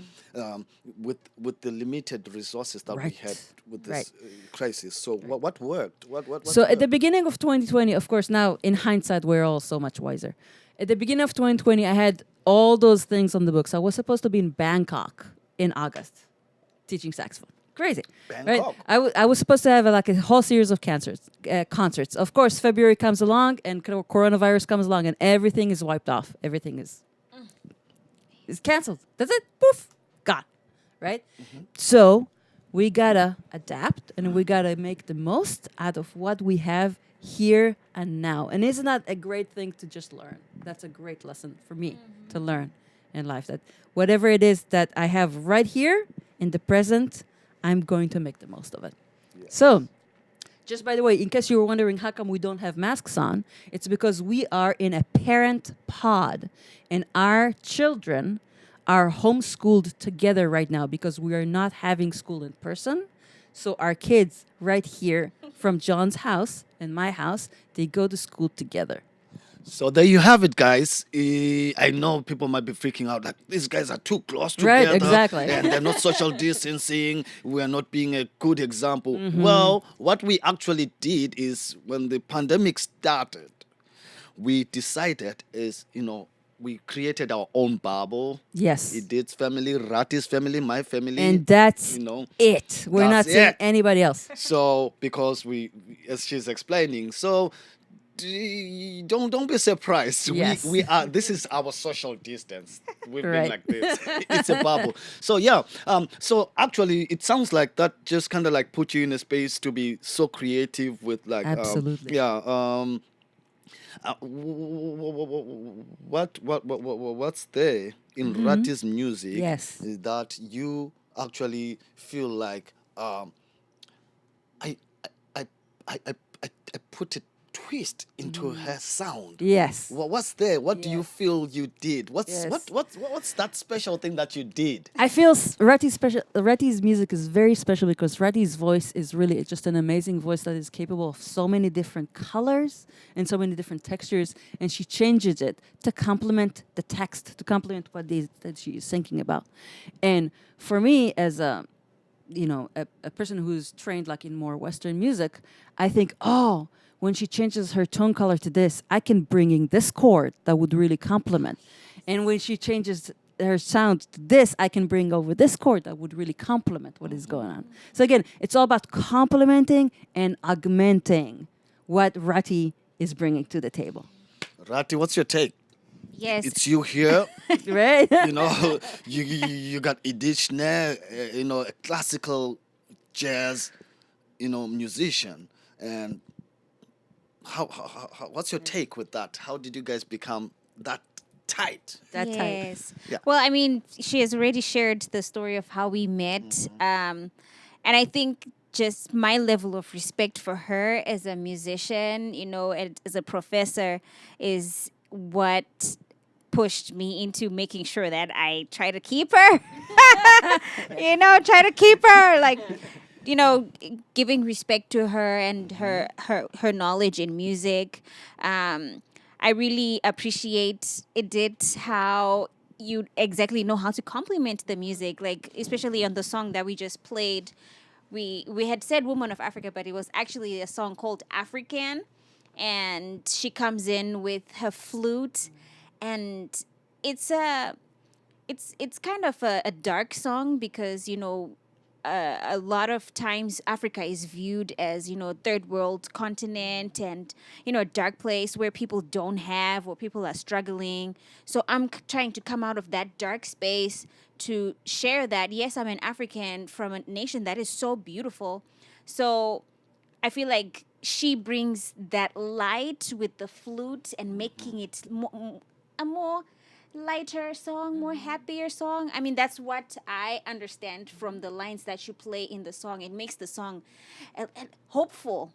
[SPEAKER 1] with the limited resources that we
[SPEAKER 4] Right.
[SPEAKER 1] had with this
[SPEAKER 4] Right.
[SPEAKER 1] crisis. So what worked? What
[SPEAKER 4] So at the
[SPEAKER 1] worked?
[SPEAKER 4] beginning of 2020, of course, now in hindsight, we're all so much wiser. At the beginning of 2020, I had all those things on the books. I was supposed to be in Bangkok in August teaching saxophone. Crazy. Right?
[SPEAKER 1] Bangkok.
[SPEAKER 4] I was supposed to have a whole series of concerts. Of course, February comes along and coronavirus comes along and everything is wiped off. Everything is canceled. That's it. Poof. Gone. Right? So we gotta adapt and we gotta make the most out of what we have here and now. And isn't that a great thing to just learn? That's a great lesson for me to learn in life. That whatever it is that I have right here in the present, I'm going to make the most of it. So, just by the way, in case you were wondering how come we don't have masks on, it's because we are in a parent pod and our children are homeschooled together right now because we are not having school in person. So our kids right here from John's house and my house, they go to school together.
[SPEAKER 1] So there you have it, guys. I know people might be freaking out like these guys are too close
[SPEAKER 4] Right,
[SPEAKER 1] together,
[SPEAKER 4] exactly.
[SPEAKER 1] and they're not social distancing. We are not being a good example. Well, what we actually did is when the pandemic started, we decided is we created our own bubble.
[SPEAKER 4] Yes.
[SPEAKER 1] Idit's family, Ratie's family, my family,
[SPEAKER 4] And that's it. We're not
[SPEAKER 1] that's
[SPEAKER 4] seeing
[SPEAKER 1] it.
[SPEAKER 4] anybody else.
[SPEAKER 1] So because as she's explaining, so don't be surprised.
[SPEAKER 4] Yes.
[SPEAKER 1] We are. This is our social distance. We've been
[SPEAKER 4] Right.
[SPEAKER 1] like this. It's a bubble. So yeah. So actually, it sounds like that just kind of like put you in a space to be so creative with like.
[SPEAKER 4] Absolutely.
[SPEAKER 1] What's there in Ratie's music?
[SPEAKER 4] Yes.
[SPEAKER 1] Is that you actually feel like I I I I I, I put a twist into her sound.
[SPEAKER 4] Yes.
[SPEAKER 1] What's there? What do you feel you did?
[SPEAKER 4] Yes.
[SPEAKER 1] What's that special thing that you did?
[SPEAKER 4] I feel Ratie's music is very special because Ratie's voice is really just an amazing voice that is capable of so many different colors and so many different textures, and she changes it to complement the text, to complement that she is thinking about. And for me, as a person who's trained like in more Western music, I think, when she changes her tone color to this, I can bring in this chord that would really complement. And when she changes her sound to this, I can bring over this chord that would really complement what is going on. So again, it's all about complementing and augmenting what Ratie is bringing to the table.
[SPEAKER 1] Ratie, what's your take?
[SPEAKER 2] Yes.
[SPEAKER 1] It's you here.
[SPEAKER 4] Right?
[SPEAKER 1] You got Idit Shner, a classical jazz, musician. And how what's your take with that? How did you guys become that tight?
[SPEAKER 4] That type.
[SPEAKER 2] Yes.
[SPEAKER 1] Yeah.
[SPEAKER 2] Well, I mean, she has already shared the story of how we met. And I think just my level of respect for her as a musician, and as a professor, is what pushed me into making sure that I try to keep her. Try to keep her, like, giving respect to her and her knowledge in music. I really appreciate Idit, how you exactly know how to complement the music, like especially on the song that we just played. We had said "Woman of Africa," but it was actually a song called "African," and she comes in with her flute, and it's kind of a dark song because a lot of times Africa is viewed as third world continent and a dark place where people don't have or people are struggling. So I'm trying to come out of that dark space to share that yes, I'm an African from a nation that is so beautiful. So I feel like she brings that light with the flute and making it a more lighter song, more happier song. I mean, that's what I understand from the lines that you play in the song. It makes the song hopeful.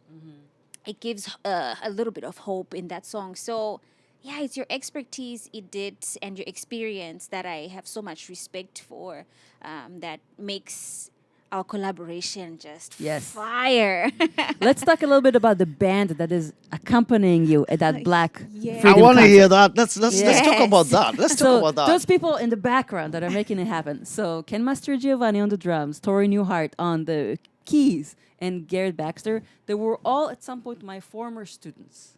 [SPEAKER 2] It gives a little bit of hope in that song. So, yeah, it's your expertise, Idit, and your experience that I have so much respect for, that makes our collaboration just
[SPEAKER 4] Yes.
[SPEAKER 2] fire.
[SPEAKER 4] Let's talk a little bit about the band that is accompanying you at that Black
[SPEAKER 2] Yeah.
[SPEAKER 1] I
[SPEAKER 4] Freedom
[SPEAKER 1] want to
[SPEAKER 4] concert.
[SPEAKER 1] hear that. Let's
[SPEAKER 2] Yes.
[SPEAKER 1] talk about that. Let's talk about that.
[SPEAKER 4] Those people in the background that are making it happen. So Ken Master Giovanni on the drums, Tori Newhart on the keys, and Garrett Baxter. They were all at some point my former students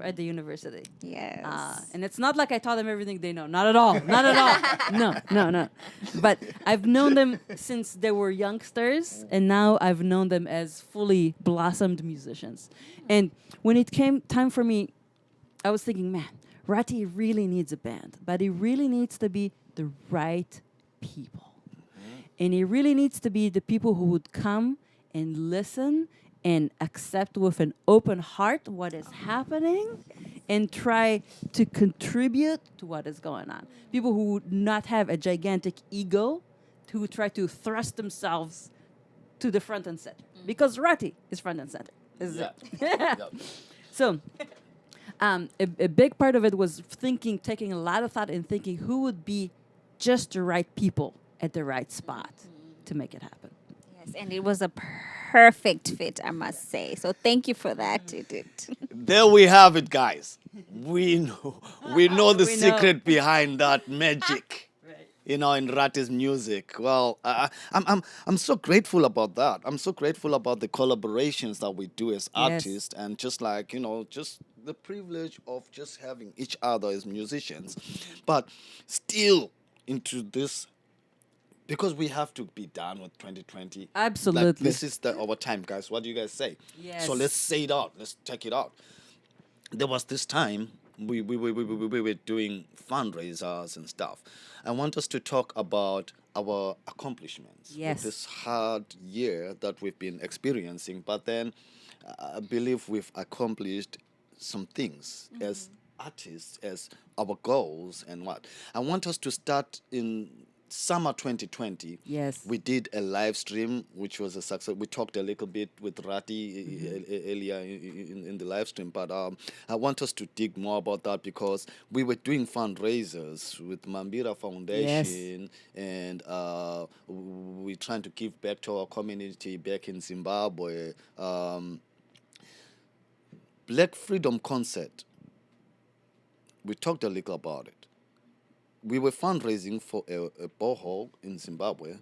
[SPEAKER 4] at the university.
[SPEAKER 2] Yes.
[SPEAKER 4] And it's not like I taught them everything they know. Not at all. Not at all. No. But I've known them since they were youngsters, and now I've known them as fully blossomed musicians. And when it came time for me, I was thinking, man, Ratie really needs a band, but it really needs to be the right people. And it really needs to be the people who would come and listen and accept with an open heart what is happening and try to contribute to what is going on. People who would not have a gigantic ego, who try to thrust themselves to the front and center. Because Ratie is front and center. So a big part of it was taking a lot of thought and thinking who would be just the right people at the right spot to make it happen.
[SPEAKER 2] Yes, and it was a perfect fit, I must say. So thank you for that, Idit.
[SPEAKER 1] There we have it, guys. we know we know the
[SPEAKER 4] We know.
[SPEAKER 1] secret behind that magic.
[SPEAKER 4] Right.
[SPEAKER 1] In Ratie's music. Well, I'm so grateful about that. I'm so grateful about the collaborations that we do as
[SPEAKER 4] Yes.
[SPEAKER 1] artists, and just like just the privilege of just having each other as musicians, but still into this, because we have to be done with 2020. Like,
[SPEAKER 4] Absolutely.
[SPEAKER 1] this is our time, guys. What do you guys say?
[SPEAKER 4] Yes.
[SPEAKER 1] So let's say it out. Let's check it out. There was this time we were doing fundraisers and stuff. I want us to talk about our accomplishments
[SPEAKER 4] Yes.
[SPEAKER 1] with this hard year that we've been experiencing. But then I believe we've accomplished some things as artists, as our goals and what. I want us to start in summer 2020.
[SPEAKER 4] Yes.
[SPEAKER 1] We did a live stream, which was a success. We talked a little bit with Ratie earlier in the live stream, but I want us to dig more about that, because we were doing fundraisers with Mambira Foundation, and we're trying to give back to our community back in Zimbabwe. Black Freedom Concert. We talked a little about it. We were fundraising for a borehole in Zimbabwe,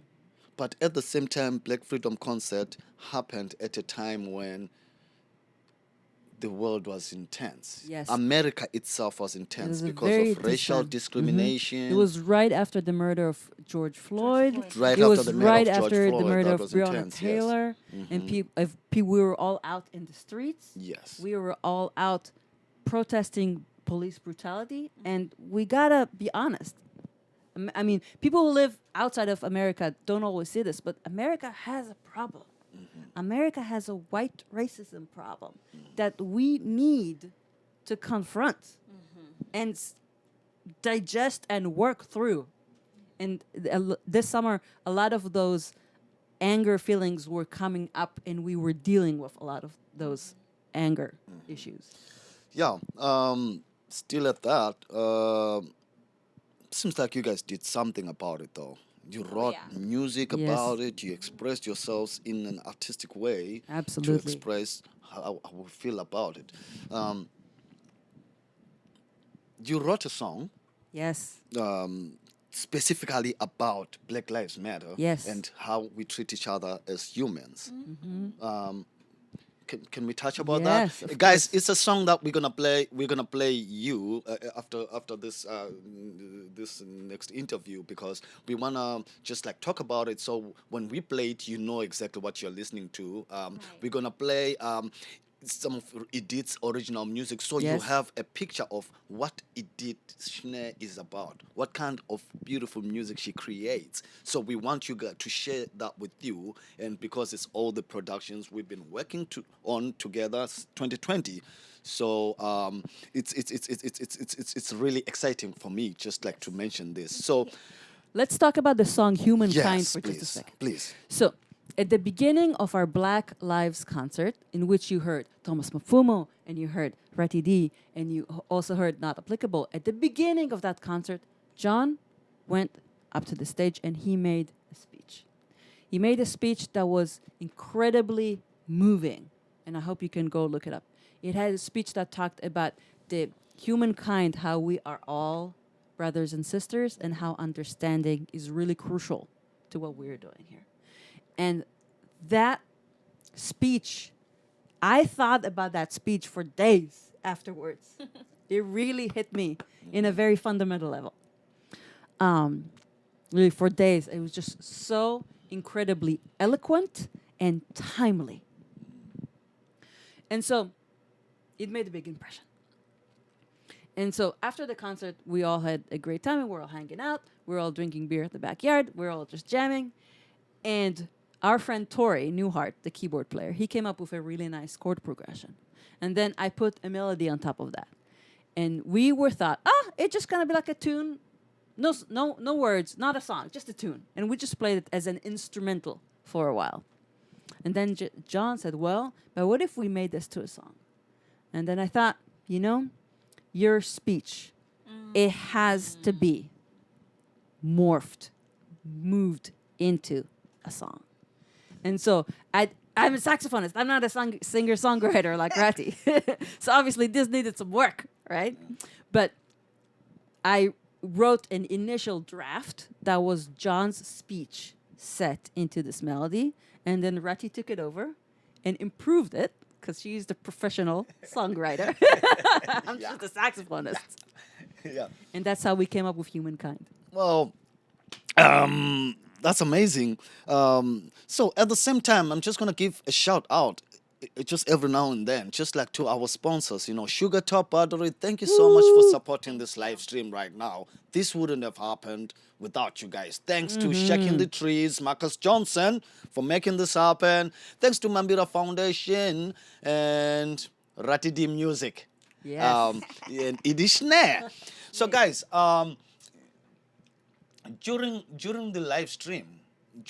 [SPEAKER 1] but at the same time, Black Freedom Concert happened at a time when the world was intense.
[SPEAKER 4] Yes.
[SPEAKER 1] America itself was
[SPEAKER 4] It
[SPEAKER 1] intense
[SPEAKER 4] was a
[SPEAKER 1] because
[SPEAKER 4] very
[SPEAKER 1] of racial
[SPEAKER 4] intense time.
[SPEAKER 1] discrimination.
[SPEAKER 4] It was right after the murder of George Floyd.
[SPEAKER 1] Right
[SPEAKER 4] It
[SPEAKER 1] after
[SPEAKER 4] was
[SPEAKER 1] the murder
[SPEAKER 4] right
[SPEAKER 1] of George
[SPEAKER 4] after the
[SPEAKER 1] Floyd.
[SPEAKER 4] murder
[SPEAKER 1] That
[SPEAKER 4] of
[SPEAKER 1] was
[SPEAKER 4] Breonna
[SPEAKER 1] intense, yes.
[SPEAKER 4] Taylor, and we were all out in the streets.
[SPEAKER 1] Yes.
[SPEAKER 4] We were all out protesting police brutality, and we gotta be honest. I mean, people who live outside of America don't always see this, but America has a problem. America has a white racism problem that we need to confront and digest and work through. And this summer, a lot of those anger feelings were coming up, and we were dealing with a lot of those anger issues.
[SPEAKER 1] Yeah. Still at that. Seems like you guys did something about it, though. You wrote
[SPEAKER 3] yeah.
[SPEAKER 1] music
[SPEAKER 4] Yes.
[SPEAKER 1] about it. You expressed yourselves in an artistic way to
[SPEAKER 4] Absolutely.
[SPEAKER 1] express how we feel about it. You wrote a song
[SPEAKER 4] Yes.
[SPEAKER 1] specifically about Black Lives Matter,
[SPEAKER 4] Yes.
[SPEAKER 1] and how we treat each other as humans. Can we touch about
[SPEAKER 4] Yes,
[SPEAKER 1] that,
[SPEAKER 4] of
[SPEAKER 1] guys?
[SPEAKER 4] course.
[SPEAKER 1] It's a song that we're gonna play. We're gonna play you after this this next interview, because we wanna just like talk about it. So when we play it, you know exactly what you're listening to. We're gonna play some of Idit's original music, so you
[SPEAKER 4] Yes.
[SPEAKER 1] have a picture of what Idit Shner is about, what kind of beautiful music she creates. So we want you guys to share that with you, and because it's all the productions we've been working on together 2020. So it's really exciting for me, just like to mention this. So
[SPEAKER 4] Let's talk about the song Humankind
[SPEAKER 1] yes,
[SPEAKER 4] for
[SPEAKER 1] please,
[SPEAKER 4] just a second.
[SPEAKER 1] please.
[SPEAKER 4] So, at the beginning of our Black Lives concert, in which you heard Thomas Mapfumo and you heard Ratie D and you also heard Not Applicable, at the beginning of that concert, John went up to the stage and he made a speech. He made a speech that was incredibly moving, and I hope you can go look it up. It had a speech that talked about the humankind, how we are all brothers and sisters, and how understanding is really crucial to what we're doing here. And that speech, I thought about that speech for days afterwards. It really hit me in a very fundamental level. Really, for days, it was just so incredibly eloquent and timely. And so it made a big impression. And so after the concert, we all had a great time, and we're all hanging out. We're all drinking beer at the backyard. We're all just jamming. And our friend Tori Newhart, the keyboard player, he came up with a really nice chord progression. And then I put a melody on top of that. And we were thought, it's just going to be like a tune. No words, not a song, just a tune. And we just played it as an instrumental for a while. And then John said, well, but what if we made this to a song? And then I thought, your speech, it has to be moved into a song. And so I'm a saxophonist. I'm not a singer-songwriter like Ratie. So obviously this needed some work, right? But I wrote an initial draft that was John's speech set into this melody, and then Ratie took it over and improved it because she's the professional songwriter. I'm just a saxophonist.
[SPEAKER 1] Yeah.
[SPEAKER 4] And that's how we came up with Humankind.
[SPEAKER 1] Well, that's amazing. So at the same time, I'm just gonna give a shout out, just every now and then, just like to our sponsors. Sugar Top Battery. Thank you so much for supporting this live stream right now. This wouldn't have happened without you guys. Thanks to Shaking the Trees, Marcus Johnson for making this happen. Thanks to Mambira Foundation and Ratie D Music.
[SPEAKER 4] Yes.
[SPEAKER 1] And Idit Shner. So guys, during the live stream, I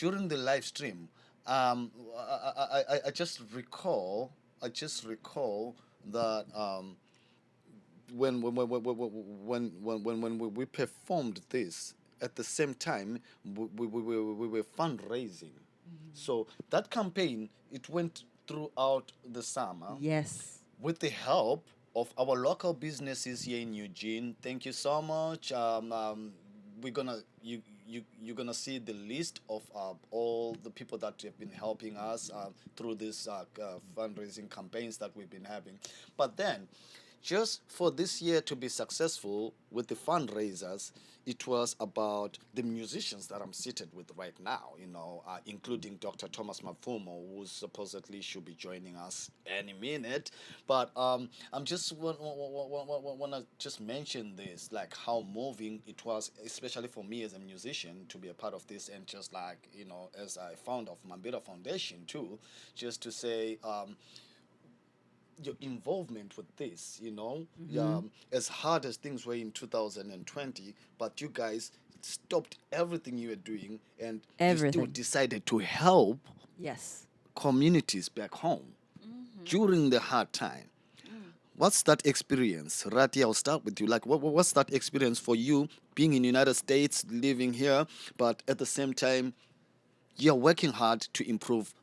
[SPEAKER 1] just recall that when we performed this, at the same time we were fundraising. So that campaign, it went throughout the summer.
[SPEAKER 4] Yes.
[SPEAKER 1] With the help of our local businesses here in Eugene. Thank you so much. You're gonna see the list of all the people that have been helping us through these fundraising campaigns that we've been having. But then, just for this year to be successful with the fundraisers, it was about the musicians that I'm seated with right now, including Dr. Thomas Mapfumo, who supposedly should be joining us any minute. But I'm just want to just mention this, like how moving it was, especially for me as a musician, to be a part of this, and just like, as I found of Mambira Foundation too, just to say, your involvement with this, as hard as things were in 2020, but you guys stopped everything you were doing and you still decided to help communities back home during the hard time. What's that experience? Ratie, I'll start with you. Like, what's that experience for you being in the United States, living here, but at the same time, you're working hard to improve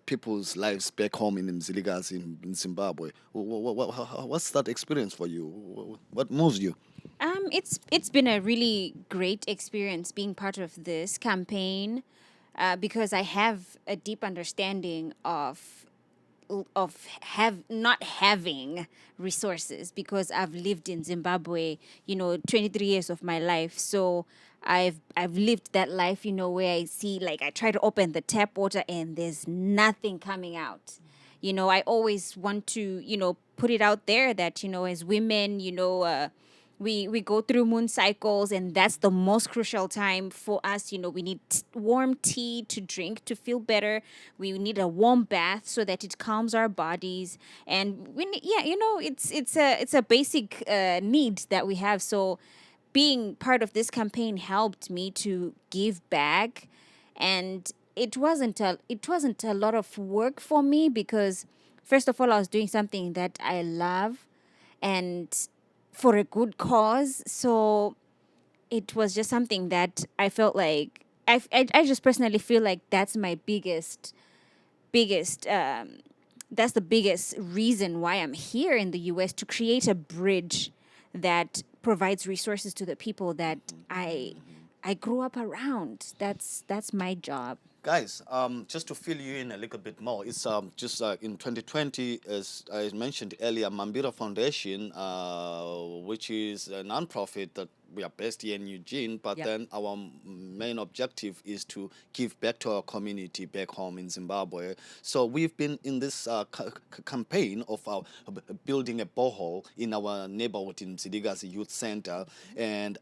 [SPEAKER 1] people's lives back home in Mziligazi, in Zimbabwe. What's that experience for you? What moves you?
[SPEAKER 2] It's been a really great experience being part of this campaign because I have a deep understanding of not having resources, because I've lived in Zimbabwe, 23 years of my life. So I've lived that life, where I see, like, I try to open the tap water and there's nothing coming out. I always want to, put it out there that, as women, we go through moon cycles, and that's the most crucial time for us. We need warm tea to drink to feel better. We need a warm bath so that it calms our bodies. And it's a basic need that we have. So being part of this campaign helped me to give back, and it wasn't a lot of work for me, because first of all, I was doing something that I love and for a good cause. So it was just something that I felt like I just personally feel like that's my biggest that's the biggest reason why I'm here in the US, to create a bridge that provides resources to the people that I grew up around. That's my job.
[SPEAKER 1] Guys, just to fill you in a little bit more, it's just in 2020, as I mentioned earlier, Mambira Foundation, which is a nonprofit that we are based here in Eugene, but then our main objective is to give back to our community back home in Zimbabwe. So we've been in this campaign of building a borehole in our neighborhood in Zidigazi Youth Center, and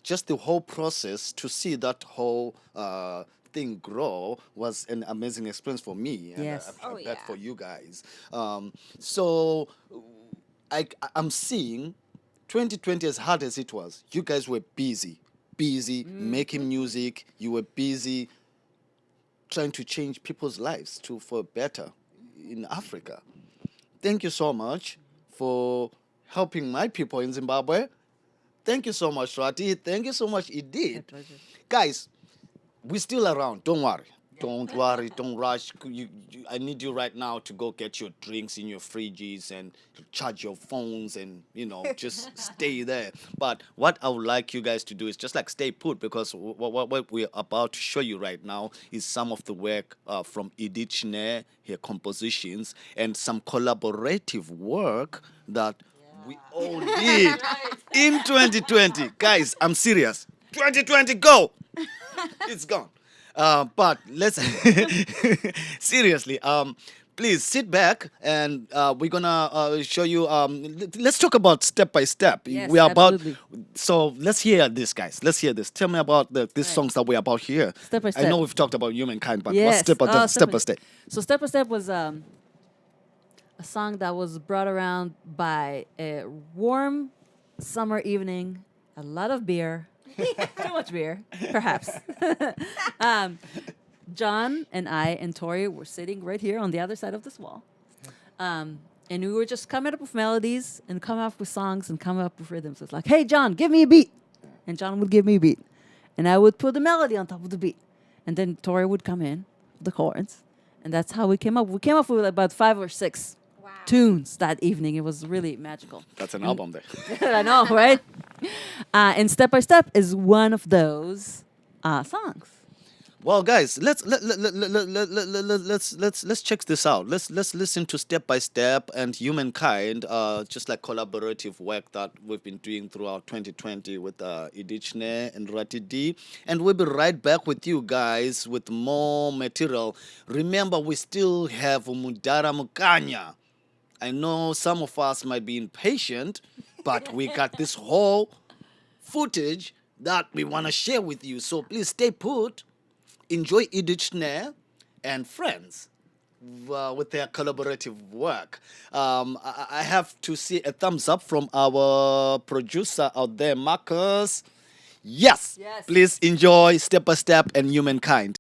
[SPEAKER 1] just the whole process to see that whole thing grow was an amazing experience for me, and I bet for you guys. So I'm seeing 2020, as hard as it was, you guys were busy making music. You were busy trying to change people's lives for better in Africa. Thank you so much for helping my people in Zimbabwe. Thank you so much, Ratie. Thank you so much, Idit. Guys, we're still around. Don't worry. Don't worry, don't rush. I need you right now to go get your drinks in your fridges and charge your phones and, just stay there. But what I would like you guys to do is just like stay put because what we're about to show you right now is some of the work from Idit Shner, her compositions, and some collaborative work that we all did in 2020. Guys, I'm serious. 2020, go! It's gone. But let's seriously. Please sit back, and we're gonna show you. Let's talk about step by step.
[SPEAKER 4] Yes,
[SPEAKER 1] we are
[SPEAKER 4] absolutely.
[SPEAKER 1] about. So let's hear this, guys. Let's hear this. Tell me about these songs that we're about here.
[SPEAKER 4] Step by
[SPEAKER 1] I
[SPEAKER 4] step.
[SPEAKER 1] know we've talked about humankind, but
[SPEAKER 4] Yes.
[SPEAKER 1] what's step by
[SPEAKER 4] Oh,
[SPEAKER 1] step by step?
[SPEAKER 4] So Step by Step was a song that was brought around by a warm summer evening, a lot of beer, too much beer, perhaps. John and I and Tori were sitting right here on the other side of this wall. And we were just coming up with melodies and coming up with songs and coming up with rhythms. It's like, hey, John, give me a beat. And John would give me a beat. And I would put the melody on top of the beat. And then Tori would come in, the chords. And that's how we came up. We came up with about 5 or 6 tunes that evening. It was really magical.
[SPEAKER 1] That's an album there.
[SPEAKER 4] I know, right? And Step by Step is one of those songs.
[SPEAKER 1] Well, guys, let's check this out. Let's listen to Step by Step and Humankind, just like collaborative work that we've been doing throughout 2020 with Idit Shner and Ratie D. And we'll be right back with you guys with more material. Remember, we still have Mudara Mukanya. I know some of us might be impatient, but we got this whole footage that we want to share with you. So please stay put. Enjoy Idit Shner and friends with their collaborative work. I have to see a thumbs up from our producer out there, Marcus. Yes. Please enjoy Step by Step and Humankind.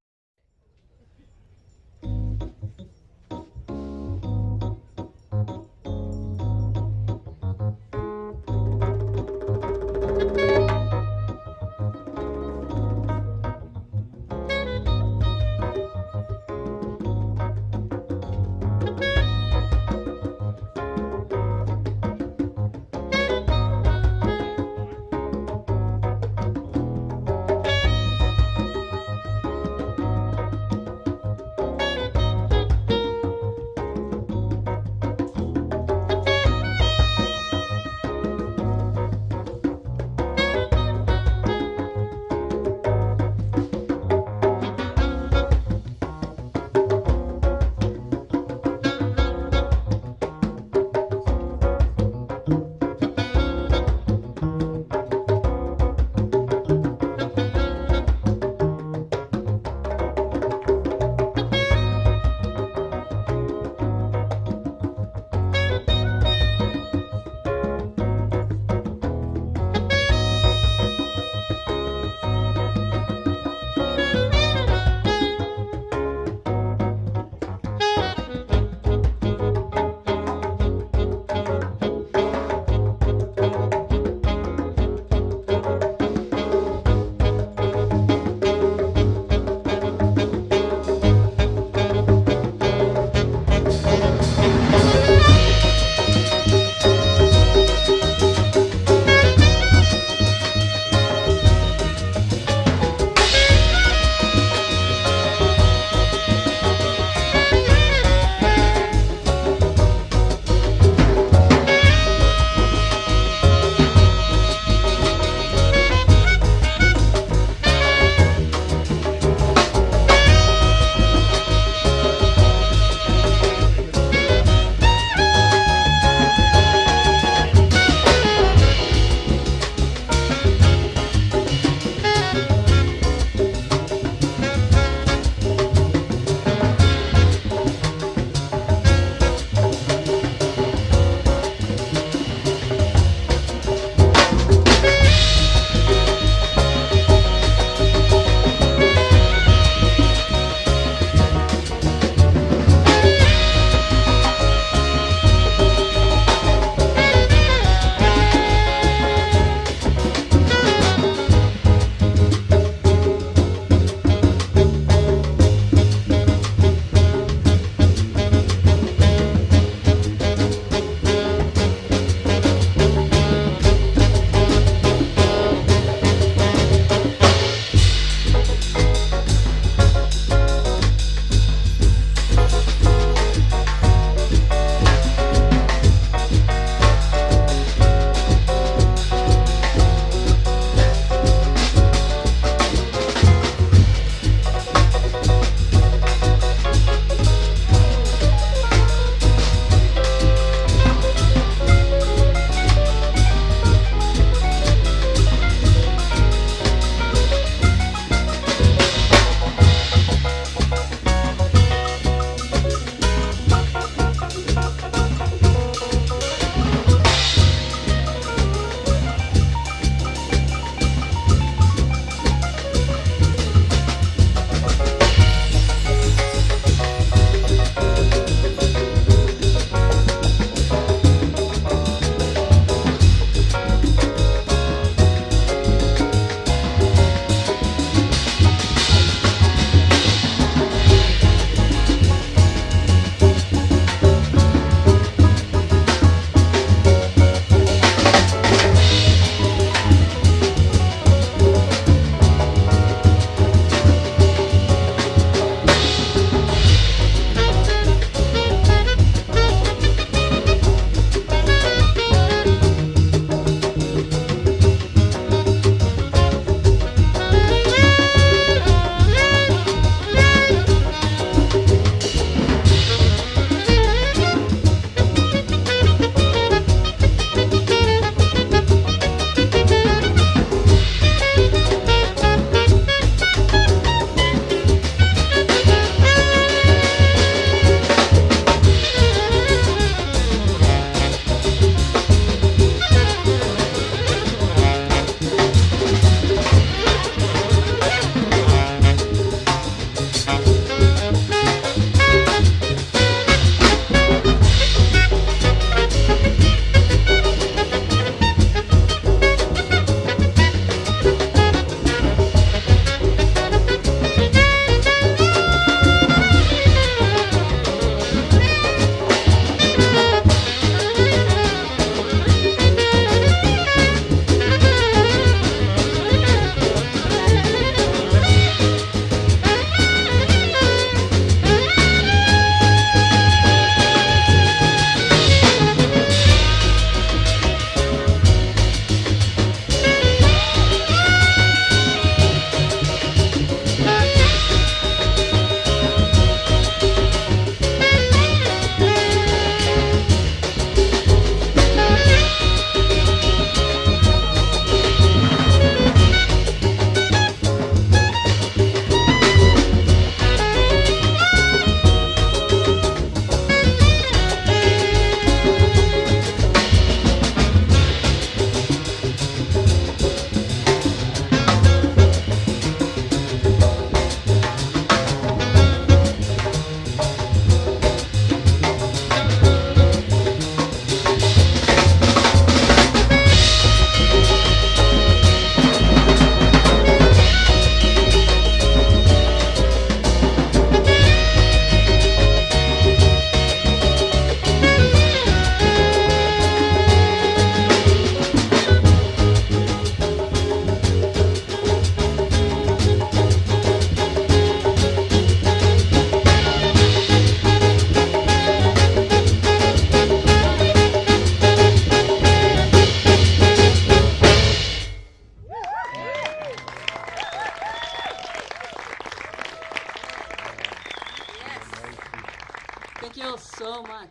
[SPEAKER 4] Thank you all so much.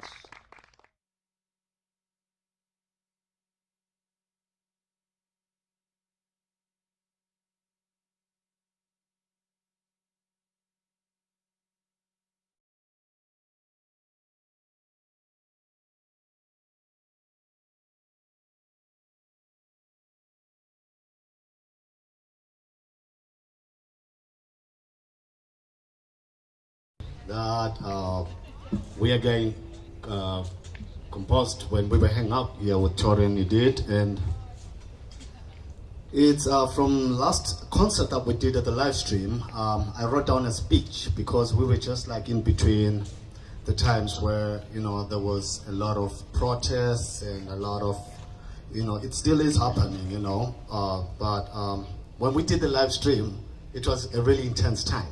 [SPEAKER 1] That we again composed when we were hanging out here with Tori and Idit, and it's from last concert that we did at the live stream. I wrote down a speech because we were just like in between the times where, you know, there was a lot of protests and a lot of, you know, it still is happening, you know, but when we did the live stream, it was a really intense time.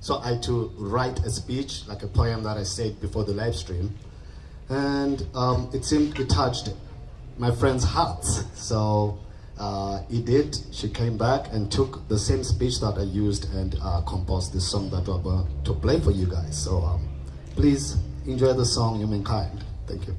[SPEAKER 1] So I had to write a speech, like a poem that I said before the live stream, and it seemed it touched my friends' hearts. So Idit, she came back and took the same speech that I used and composed this song that we're about to play for you guys. So please enjoy the song Humankind. Thank you.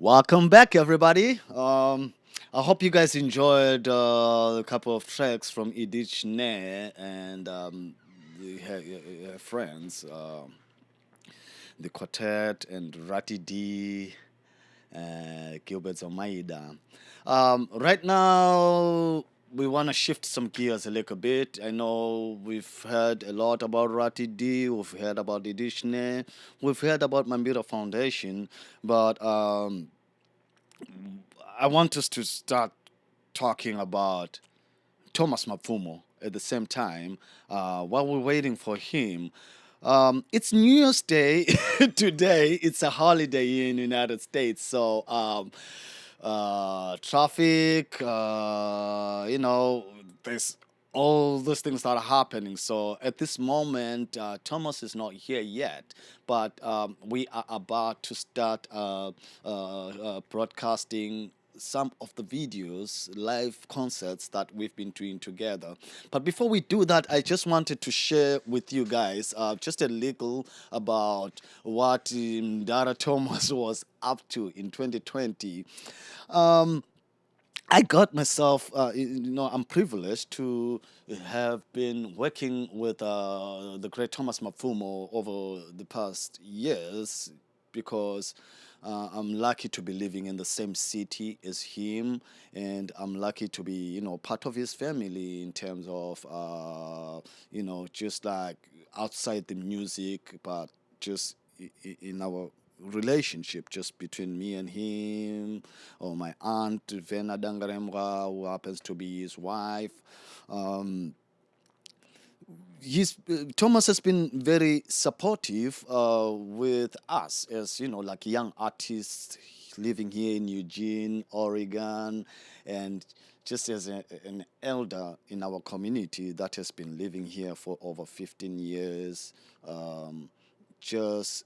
[SPEAKER 1] Welcome back, everybody. I hope you guys enjoyed a couple of tracks from Idit Shner and her friends, the quartet and Ratie D, Gilbert Zomaida. Right now, we want to shift some gears a little bit. I know we've heard a lot about Ratie D, we've heard about Idit Shner, we've heard about Mambira Foundation, but I want us to start talking about Thomas Mapfumo at the same time while we're waiting for him. It's New Year's Day today. It's a holiday in the United States, so traffic, there's all those things that are happening. So at this moment, Thomas is not here yet, but we are about to start broadcasting some of the videos, live concerts that we've been doing together. But before we do that, I just wanted to share with you guys just a little about what Dara Thomas was up to in 2020. Um, I got myself, I'm privileged to have been working with the great Thomas Mapfumo over the past years because I'm lucky to be living in the same city as him, and I'm lucky to be, part of his family in terms of, just like outside the music, but just in our relationship just between me and him, or my aunt Vena Dangaremra, who happens to be his wife. Um, Thomas has been very supportive with us as like young artists living here in Eugene, Oregon, and just as an elder in our community that has been living here for over 15 years. Just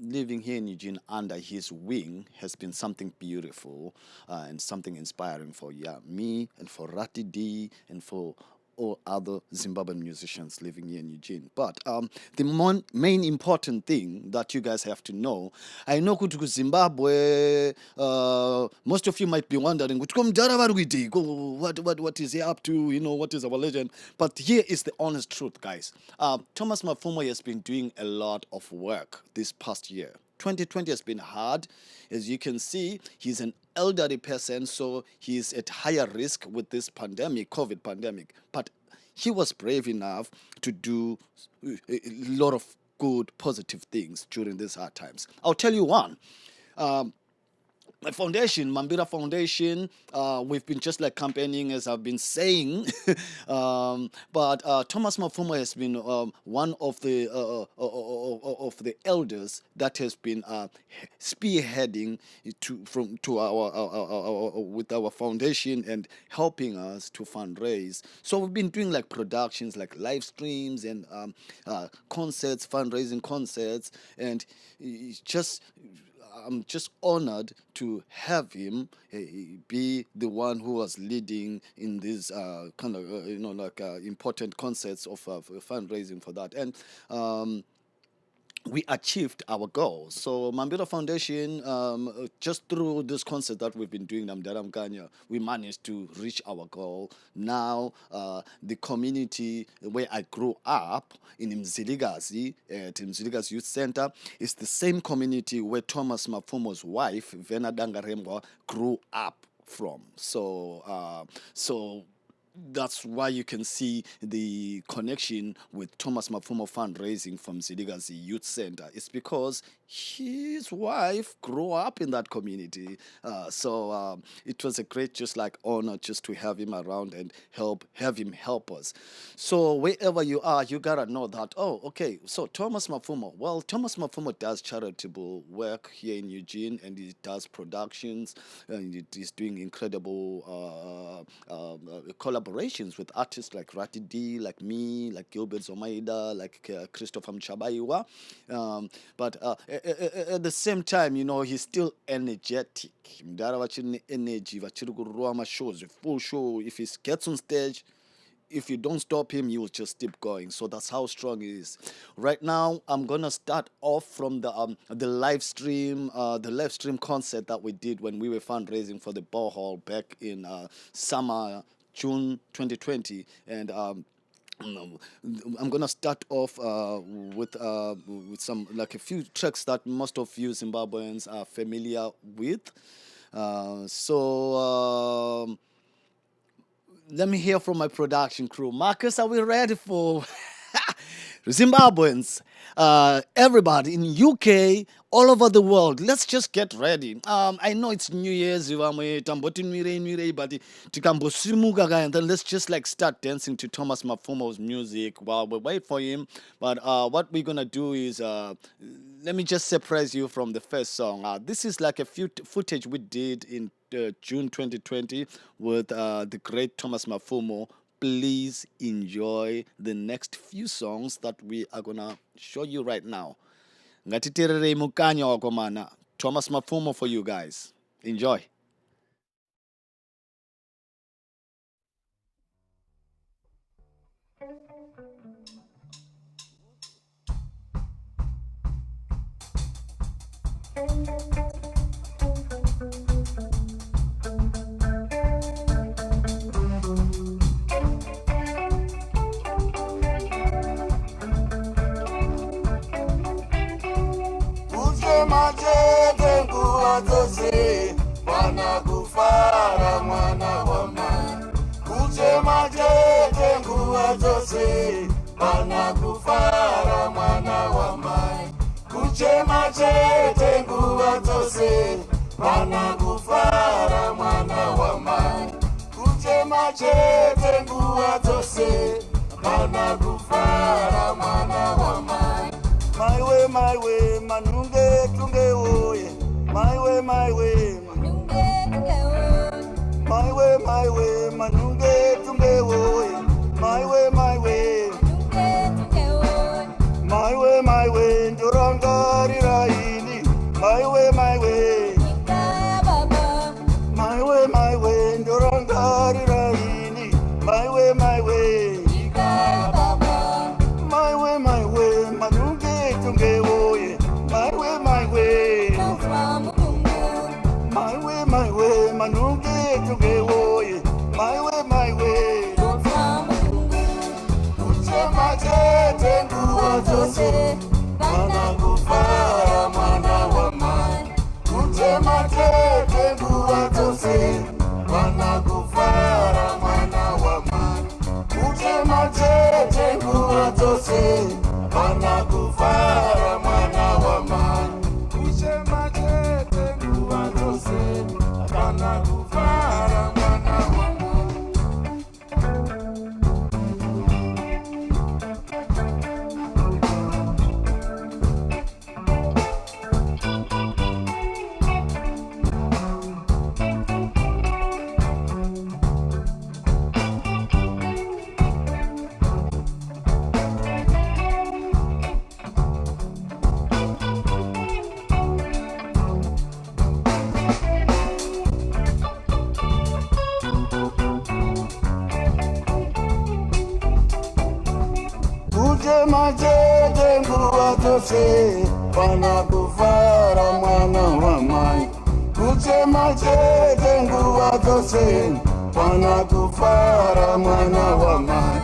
[SPEAKER 1] living here in Eugene under his wing has been something beautiful and something inspiring for me and for Ratie D and for all other Zimbabwean musicians living here in Eugene. But the main important thing that you guys have to know, I know kuti Zimbabwe, most of you might be wondering, what is he up to? What is our legend? But here is the honest truth, guys. Thomas Mapfumo has been doing a lot of work this past year. 2020 has been hard. As you can see, he's an elderly person, so he's at higher risk with this pandemic, COVID pandemic. But he was brave enough to do a lot of good, positive things during these hard times. I'll tell you one. My foundation, Mambira Foundation, we've been just like campaigning, as I've been saying. But Thomas Mapfumo has been one of the elders that has been spearheading to our with our foundation and helping us to fundraise. So we've been doing like productions, like live streams and concerts, fundraising concerts, and just I'm just honored to have him be the one who was leading in these kind of important concerts of fundraising for that. And we achieved our goals. So Mambira Foundation, just through this concert that we've been doing, Namdaram Kanya, we managed to reach our goal. Now, the community where I grew up in Mziligazi, at Mziligazi Youth Center, is the same community where Thomas Mapfumo's wife, Vena Dangaremwa, grew up from. So that's why you can see the connection with Thomas Mapfumo fundraising from Ziligazi Youth Center. It's because his wife grew up in that community. So it was a great just like honor just to have him around and have him help us. So wherever you are, you gotta know that, oh, okay, so Thomas Mapfumo. Well, Thomas Mapfumo does charitable work here in Eugene, and he does productions, and he's doing incredible collaborations with artists like Ratie D, like me, like Gilbert Zomaida, like Christopher Mchabaiwa. But at the same time, he's still energetic. Mdara vachiri energy, vachiri kurova shows, full show. If he gets on stage, if you don't stop him, he will just keep going. So that's how strong he is. Right now, I'm gonna start off from the live stream concert that we did when we were fundraising for the borehole back in summer June 2020, and I'm gonna start off with some like a few tracks that most of you Zimbabweans are familiar with. Let me hear from my production crew. Marcus, are we ready for Zimbabweans? Everybody in UK, all over the world, let's just get ready. I know it's New Year's, but and then let's just like start dancing to Thomas Mapfumo's music while we wait for him. But what we're gonna do is let me just surprise you from the first song. This is like a footage we did in June 2020 with the great Thomas Mapfumo. Please enjoy the next few songs that we are gonna show you right now. Ngatiterere mukanya wakomana. Thomas Mapfumo for you guys. Enjoy.
[SPEAKER 5] Wanakufara mwana wa mai, kusema tete nguwa zose. Wanakufara mwana wa mai, kusema tete nguwa zose. Wanakufara mwana wa mai, kusema tete nguwa zose. Wanakufara mwana wa mai. My way, manunge tunge oye. My way, manunge manunge tunge oye. My way, ndorangari raini. My way, ndorangari raini. My way, manunge tunge oye. My way, manunge tunge oye. My way, kusema tete nguwa zose. Wanakufara mwana wa mai, kusema tete nguwa zose. Wanakufara mwana wa mai, kusema tete nguwa zose. Wanakufara mwana wa mai, kusema tete nguwa zose. Wanakufara mwana wa mai. Kusema tete nguwa zose. Wanakufara mwana wa mai, kusema tete nguwa zose. Wanakufara mwana wa mai,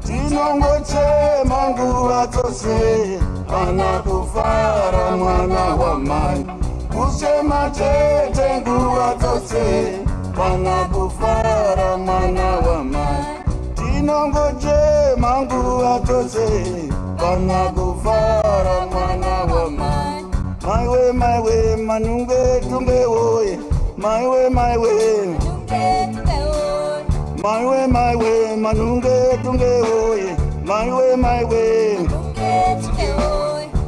[SPEAKER 5] tinongochema nguwa zose. Wanakufara mwana wa mai, kusema tete nguwa zose. Wanakufara mwana wa mai, tinongochema nguwa zose. Wanakufara mwana wa mai. My way, manunge tunge oye. My way, manunge tunge oye.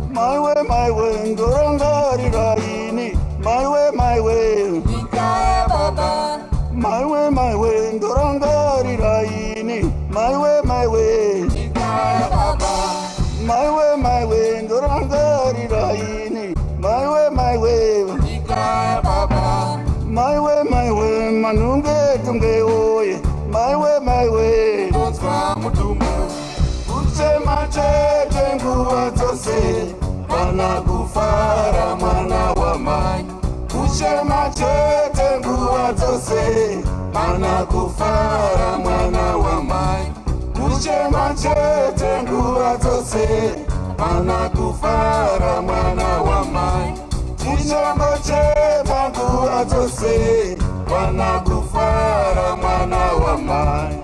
[SPEAKER 5] My way, ndorangari raini. My way, ndorangari raini. My way, ndorangari raini. My way, manunge tunge oye. My way, pana kufara mwana wa mai. Kuchema chete nguva dzose, pana kufara mwana wa mai. Kuchema chete nguva dzose, pana kufara mwana wa mai. Kuchema chete nguva dzose, pana kufara mwana wa mai.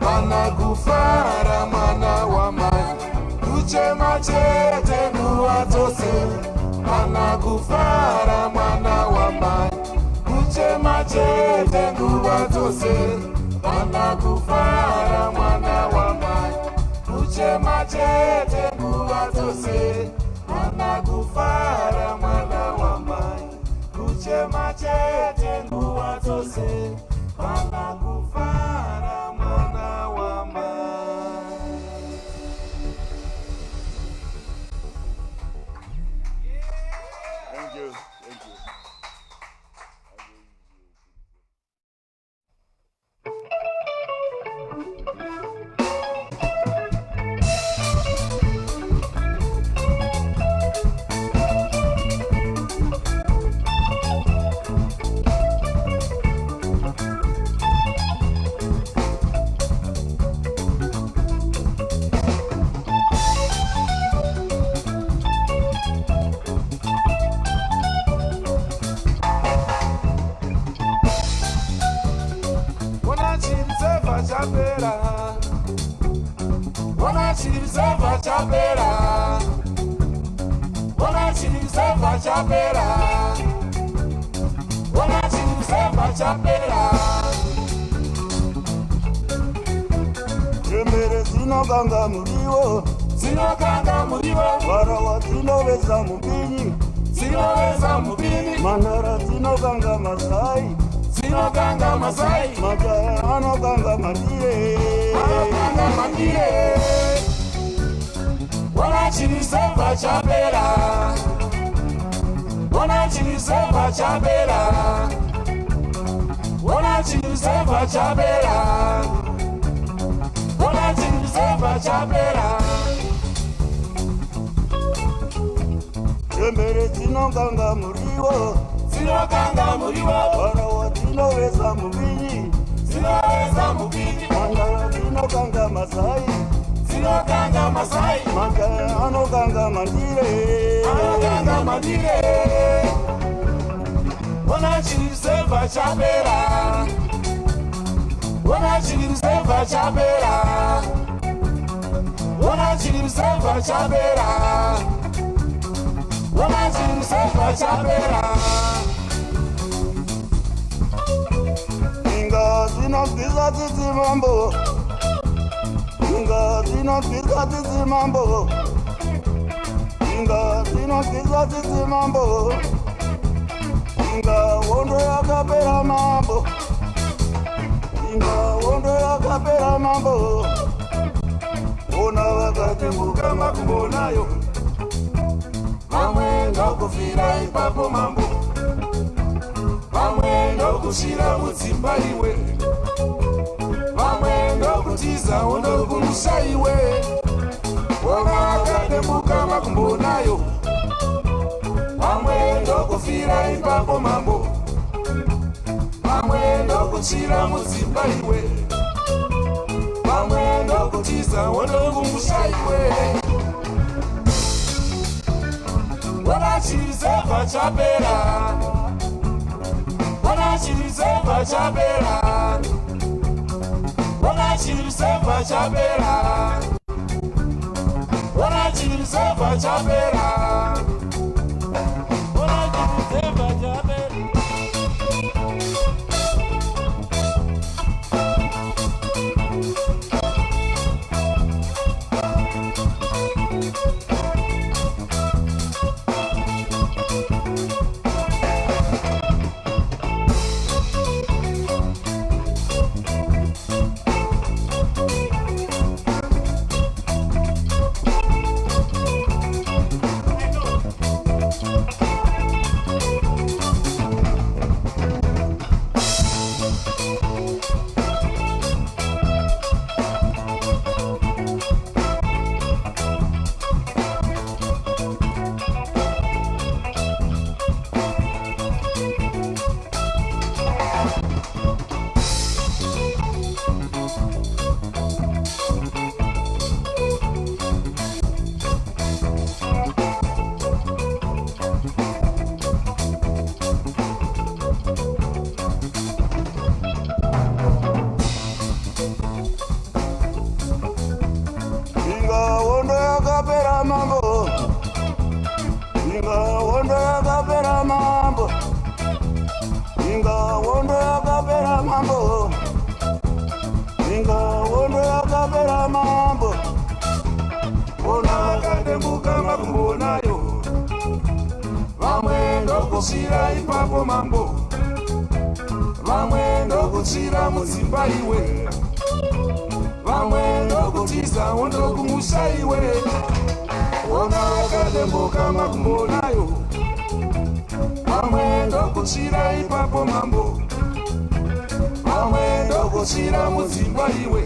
[SPEAKER 5] Pana kufara mwana wa mai. Kuchema chete nguva dzose, pana kufara mwana wa mai. Kuchema chete nguva dzose, pana kufara mwana wa mai. Kuchema chete nguva dzose, pana kufara mwana wa mai. Kuchema chete nguva dzose, pana kufara mwana wa mai. Thank you. Thank you. Zinoganga muriwo, zinoganga muriwo. Varawa zinoveza mubini, zinoveza mubini. Manara zinoganga masai, zinoganga masai. Majaya anoganga mandire, anoganga mandire. Wana chiniseva chapera, wana chiniseva chapera, wana chiniseva chapera. Wana chiniseva chapera. Chembere zinoganga muriwo, zinoganga muriwo. Varawa zinoveza mubini, zinoveza mubini. Mandara zinoganga masai, zinoganga masai. Majaya anoganga mandire, anoganga mandire. Wana chiniseva chapera, wana chiniseva chapera, wana chiniseva chapera, wana chiniseva chapera. Inga zino zinotwiza tsitsi mambo. Inga zinotwiza tsitsi mambo. Inga zinotwiza tsitsi mambo. Inga wondo yakapera mambo. Inga wondo yakapera mambo. Ona vakatembuka makumbo nayo. Vamwe ndokufira ipapo mambo. Vamwe ndokushira mudzimba iwe. Vamwe ndokutiza undokumusha iwe. Ona vakatembuka makumbo nayo. Vamwe ndokufira ipapo mambo. Vamwe ndokushira mudzimba iwe. Vamwe ndokutiza undokumusha iwe. Ona chirizeva chapera. Ona chirizeva chapera. Ona chirizeva chapera. Ona chirizeva chapera. Ona chirizeva chapera. Shira ipapo mambo. Vamwe ndokushira mudzimba iwe. Vamwe ndokutiza undokumusha iwe. Ona vakatembuka makumbo nayo. Vamwe ndokushira ipapo mambo. Vamwe ndokushira mudzimba iwe.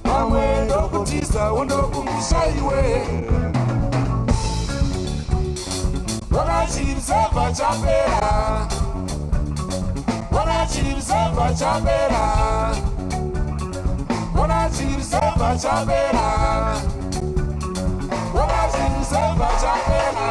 [SPEAKER 5] Vamwe ndokutiza undokumusha iwe. Ona chirizeva chapera. Ona chirizeva chapera. Ona chirizeva chapera. Ona chirizeva chapera.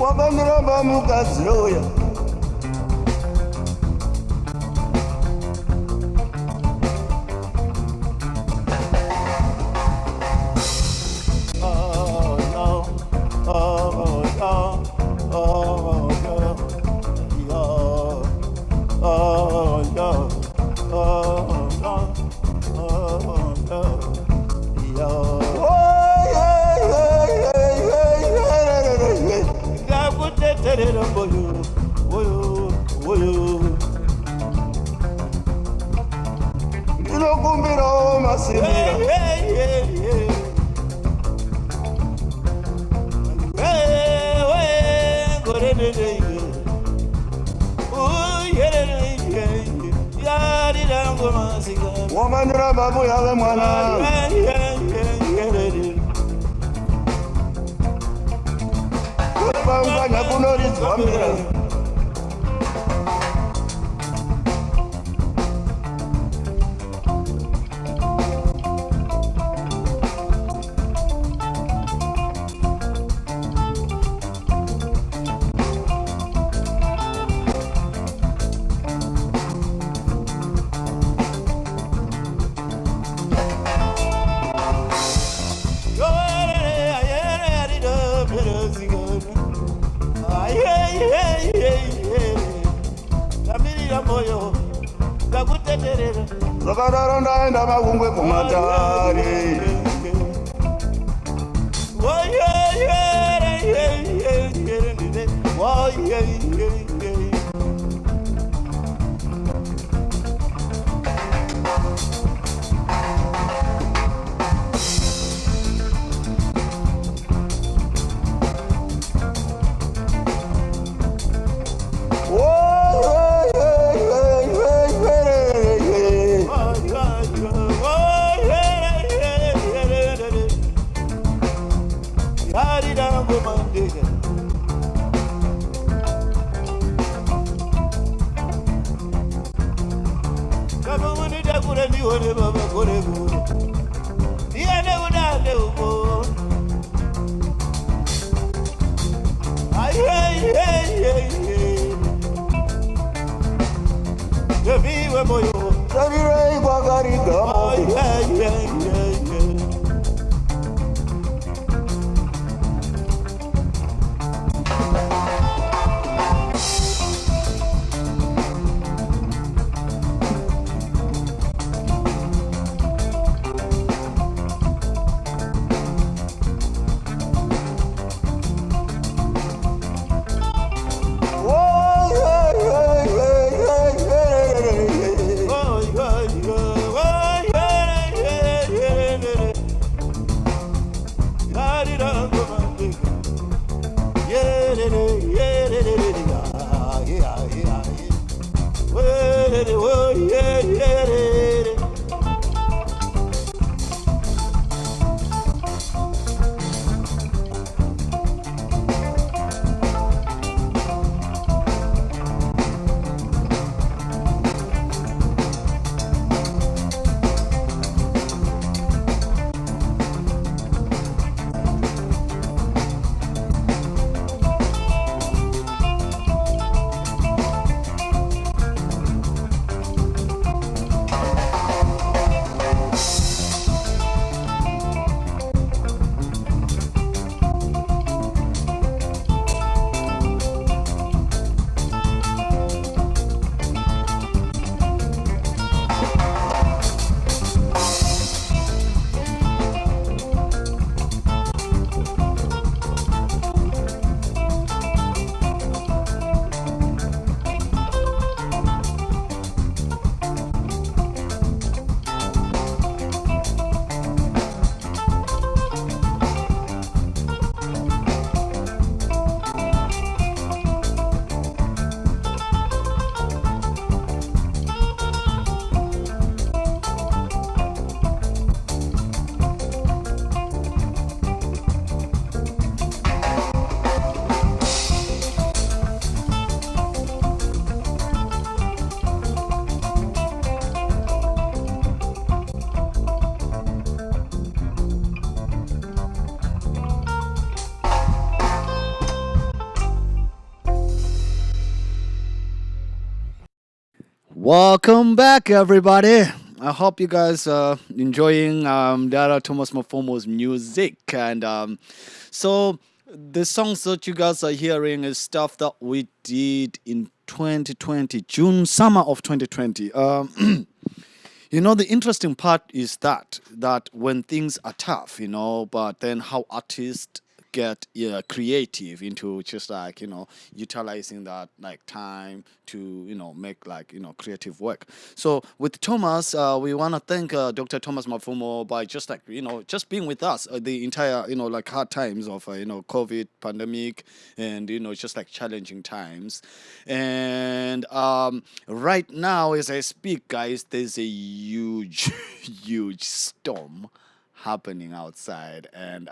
[SPEAKER 5] wakandiramba mukadziroya ndinokumbirawo masimira wamandiramba muyave mwana panganya kunoridzwa mira zvakadaro ndaenda makungwe kumatare tarirei kwakarigamo
[SPEAKER 1] Welcome back, everybody. I hope you guys are enjoying Dara Thomas Mapfumo's music. And so the songs that you guys are hearing is stuff that we did in 2020, summer of 2020. You know, the interesting part is that when things are tough, but then how artists get creative into just like utilizing that like time to make like creative work. So with Thomas, we want to thank Dr. Thomas Mapfumo by just like just being with us the entire like hard times of COVID pandemic and just like challenging times. And right now as I speak, guys, there's a huge huge storm happening outside, and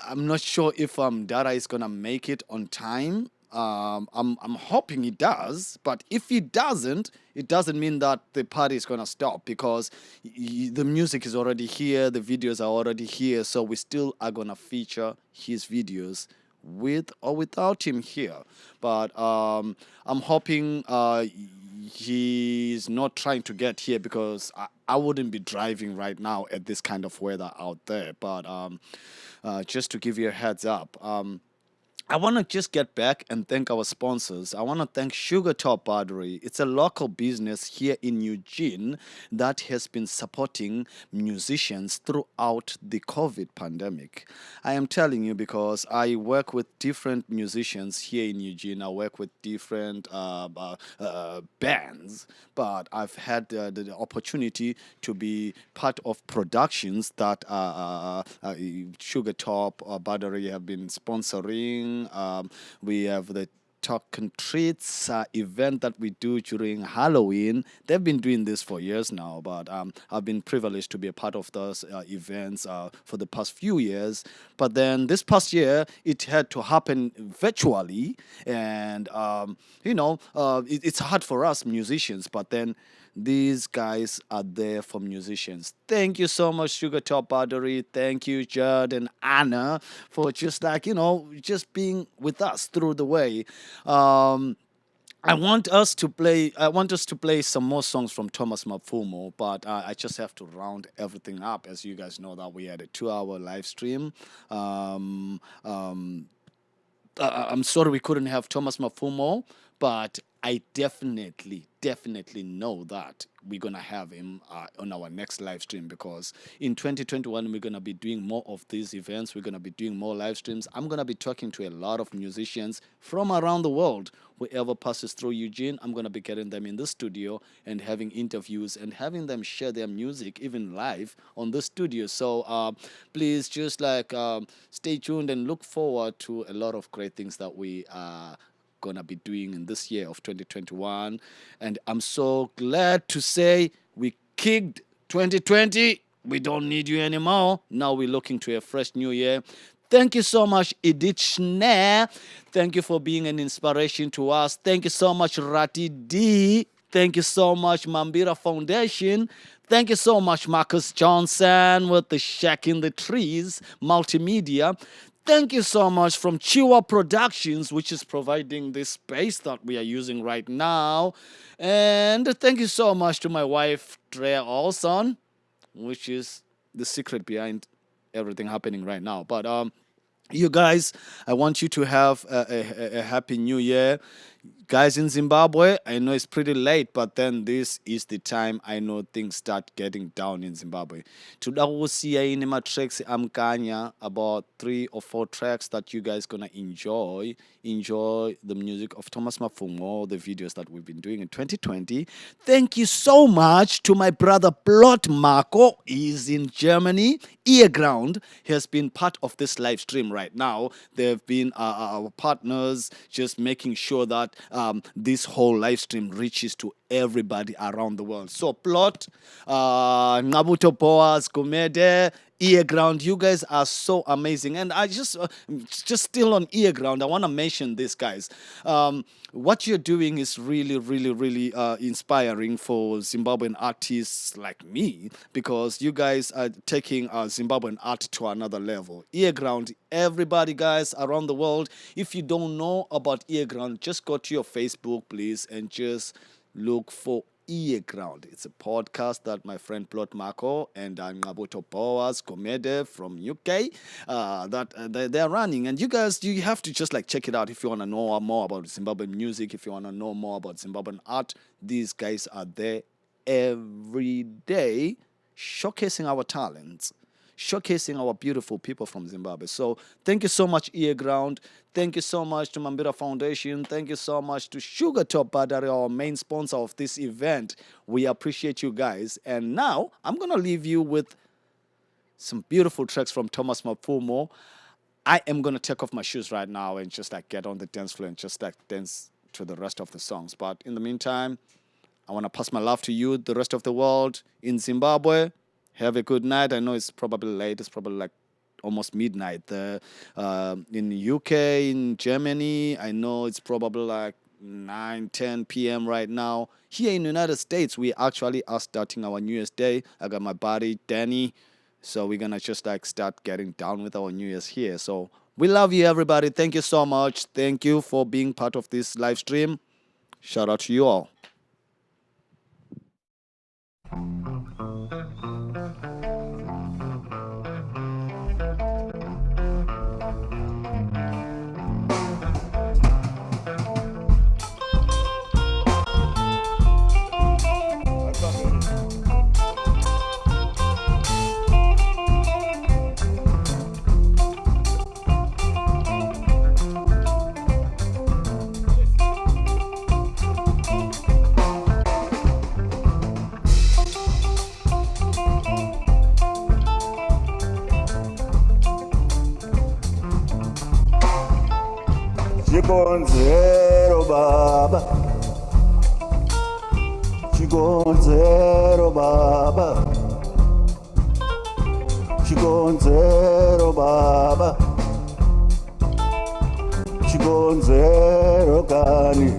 [SPEAKER 1] I'm not sure if Dara is gonna make it on time. I'm hoping he does, but if he doesn't, it doesn't mean that the party is gonna stop because the music is already here, the videos are already here, so we still are gonna feature his videos with or without him here. But I'm hoping he's not trying to get here because I wouldn't be driving right now at this kind of weather out there. But just to give you a heads up, I want to just get back and thank our sponsors. I want to thank Sugar Top Battery. It's a local business here in Eugene that has been supporting musicians throughout the COVID pandemic. I am telling you because I work with different musicians here in Eugene. I work with different bands, but I've had the opportunity to be part of productions that Sugar Top Battery have been sponsoring. We have the Talk and Treats event that we do during Halloween. They've been doing this for years now, but I've been privileged to be a part of those events for the past few years. But then this past year, it had to happen virtually, and it's hard for us musicians, but then these guys are there for musicians. Thank you so much, Sugar Top Battery. Thank you, Judd and Anna, for just like, just being with us through the way. I want us to play some more songs from Thomas Mapfumo, but I just have to round everything up. As you guys know that we had a 2-hour live stream. I'm sorry we couldn't have Thomas Mapfumo, but I definitely know that we're going to have him on our next live stream, because in 2021 we're going to be doing more of these events. We're going to be doing more live streams. I'm going to be talking to a lot of musicians from around the world. Whoever passes through Eugene, I'm going to be getting them in the studio and having interviews and having them share their music even live on the studio. So please just like stay tuned and look forward to a lot of great things that we are gonna be doing in this year of 2021. And I'm so glad to say we kicked 2020. We don't need you anymore. Now we're looking to a fresh new year. Thank you so much, Idit Shner. Thank you for being an inspiration to us. Thank you so much, Ratie D. Thank you so much, Mambira Foundation. Thank you so much, Marcus Johnson with the Shack in the Trees Multimedia. Thank you so much from Chiwa Productions, which is providing this space that we are using right now. And thank you so much to my wife, Drea Olson, which is the secret behind everything happening right now. But you guys, I want you to have a happy new year. Guys in Zimbabwe, I know it's pretty late, but then this is the time I know things start getting down in Zimbabwe. Today we will see in my tracks Amkanya, about 3 or 4 tracks that you guys gonna enjoy. Enjoy the music of Thomas Mapfumo, the videos that we've been doing in 2020. Thank you so much to my brother Plot Marco. He's in Germany. Earground has been part of this live stream right now. They've been our partners, just making sure that this whole live stream reaches to everybody around the world. So Plot, Nabuto Boas, Gumede, Earground, you guys are so amazing. And I just still on Earground, I want to mention this, guys. What you're doing is really, really, really inspiring for Zimbabwean artists like me, because you guys are taking Zimbabwean art to another level. Earground, everybody, guys, around the world, if you don't know about Earground, just go to your Facebook, please, and just look for Ear Ground. It's a podcast that my friend Plot Marco and Ngaboto Boas Komede from UK they're running. And you guys, you have to just like check it out if you want to know more about Zimbabwean music, if you want to know more about Zimbabwean art. These guys are there every day showcasing our talents, showcasing our beautiful people from Zimbabwe. So thank you so much, Ear Ground. Thank you so much to Mambira Foundation. Thank you so much to Sugar Top Badari, our main sponsor of this event. We appreciate you guys. And now I'm going to leave you with some beautiful tracks from Thomas Mapfumo. I am going to take off my shoes right now and just like get on the dance floor and just like dance to the rest of the songs. But in the meantime, I want to pass my love to you, the rest of the world in Zimbabwe. Have a good night. I know it's probably late. It's probably like almost midnight there. In UK, in Germany, I know it's probably like 9, 10 p.m. right now. Here in the United States, we actually are starting our New Year's Day. I got my buddy, Danny. So we're going to just like start getting down with our New Year's here. So we love you, everybody. Thank you so much. Thank you for being part of this live stream. Shout out to you all.
[SPEAKER 5] Chikonzero baba, Chikonzero baba, Chikonzero baba, Chikonzero kani.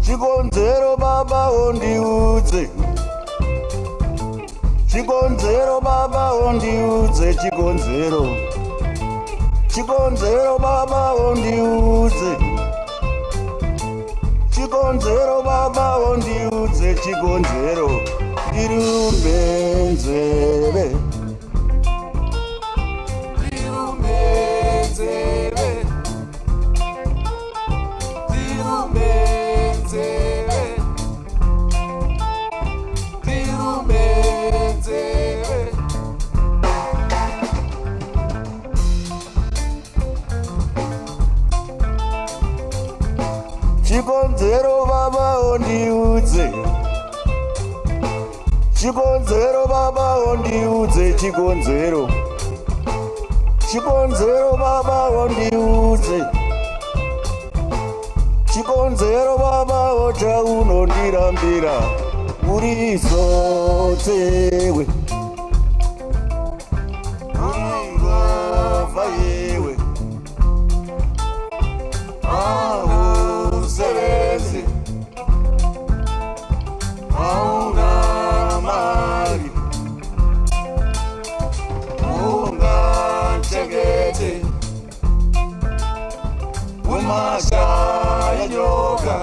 [SPEAKER 5] Chikonzero baba ondiudze, Chikonzero baba ondiudze, Chikonzero, Chikonzero baba ondiudze, Chikonzero baba ondiudze, Chikonzero, irumbenzebe, irumbenzebe, irumbenzebe, irumbenzebe. Chikonzero baba ondiudze, Chikonzero baba ondiudze, Chikonzero, Chikonzero baba ondiudze, Chikonzero baba ocha unondirambira urizotsewe ungova yewe ausebenzi auna mali ungachengete umashaya nyoka.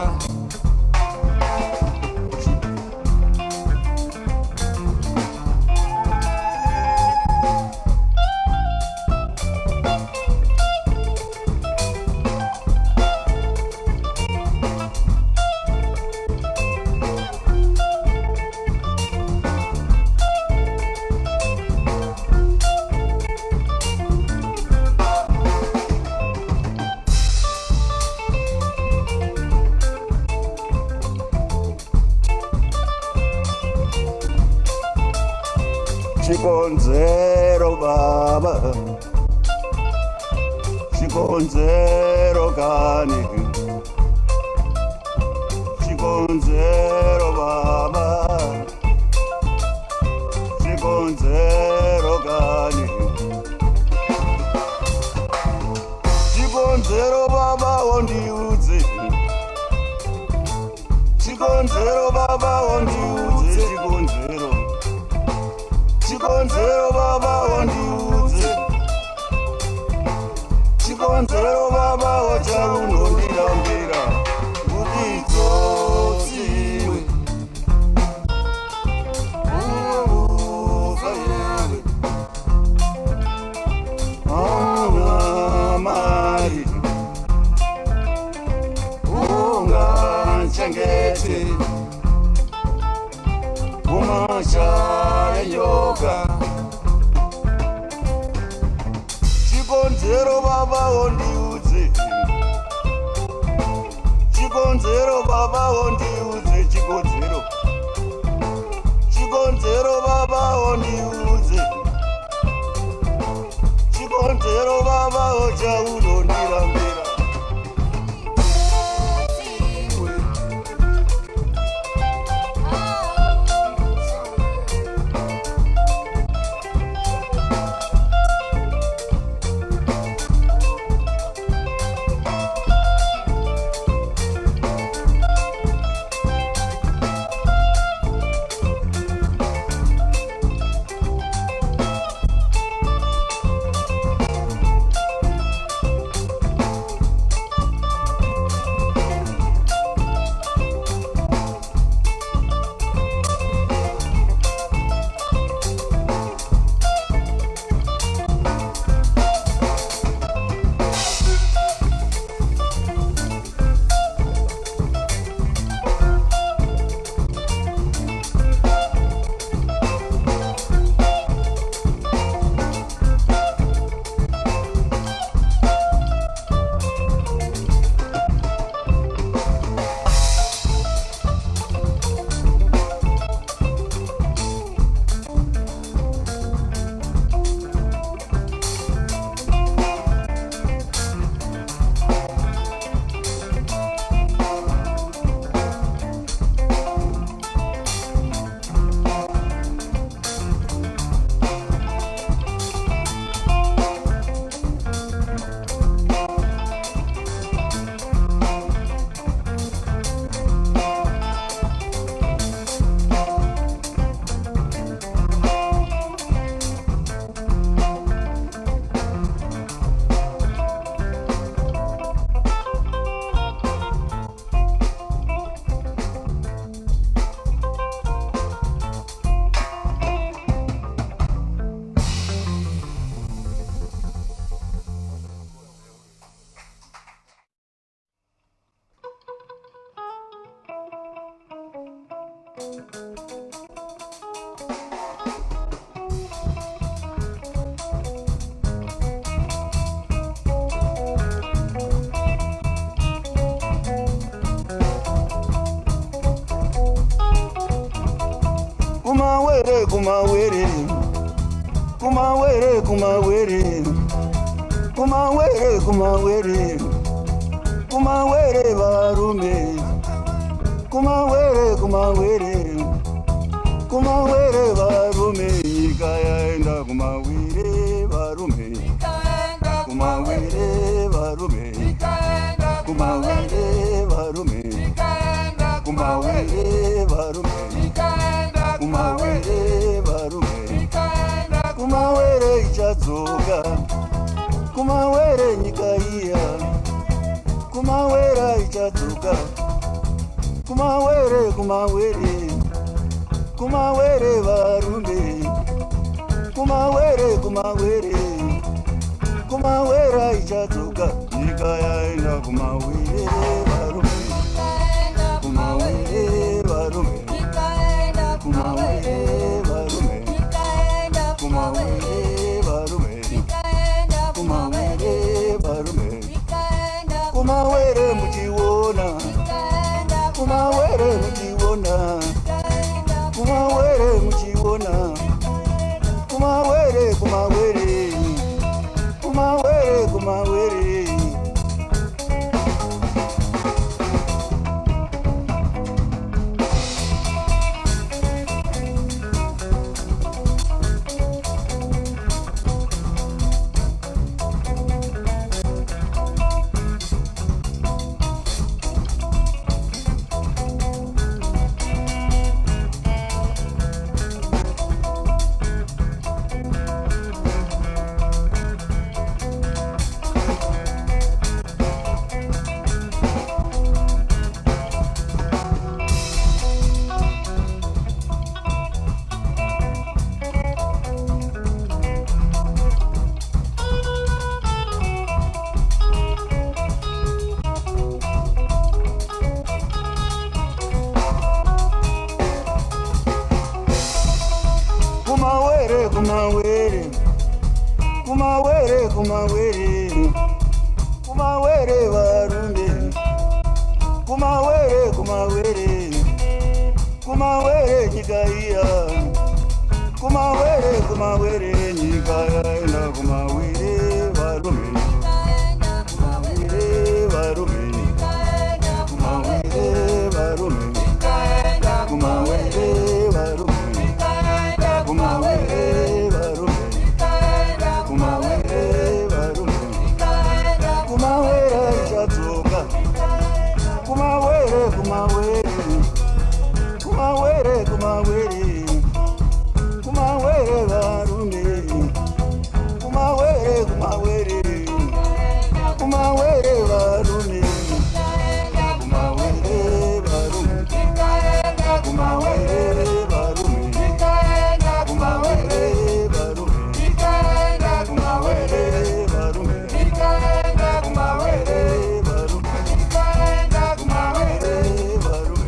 [SPEAKER 5] Chikonzero baba, Chikonzero kani, Chikonzero baba, Chikonzero kani, Chikonzero baba ondiudze, Chikonzero baba ondiudze, Chikonzero, chikonzero baba wachaunondirambira kuti dzotsiwe ufa yewe auna mari unganchengete kumashaya nyoka chikonzero baba wondiudze chikonzero baba wondiudze chikonzero baba wondiudze chikonzero baba wachaunondirambira kumawere kumawere kumawere kumawere kumawere kumawere kumawere varume kumawere kumawere kumawere varume nyika yaenda kumawere varume kumawere varume kumawere varume kumawere varume kumawere varume kumawere ichadzoka kumawere nyika iya kumawera ichadzoka kumawere kumawere kumawere varume kumawere kumawere kumawera ichadzoka nyika yaenda kumawere varume kumawere varume kumawere varume kumawere varume kumawere varume kumawere muchiona kumawere muchiona kumawere muchiona kumawere kumawere kumawere kumawere kumawere kumawere varume kumawere kumawere kumawere nyika iya kumawere kumawere nyika yaenda kumawere varume kumawere varume kumawere varume kumawere varume kumawere varume kumawere varume kumawere chatsoka kumawere kumawere kumawere kumawere kumawere varume kumawere kumawere kumawere varume kumawere varume kumawere varume kumawere varume kumawere varume kumawere varume kumawere varume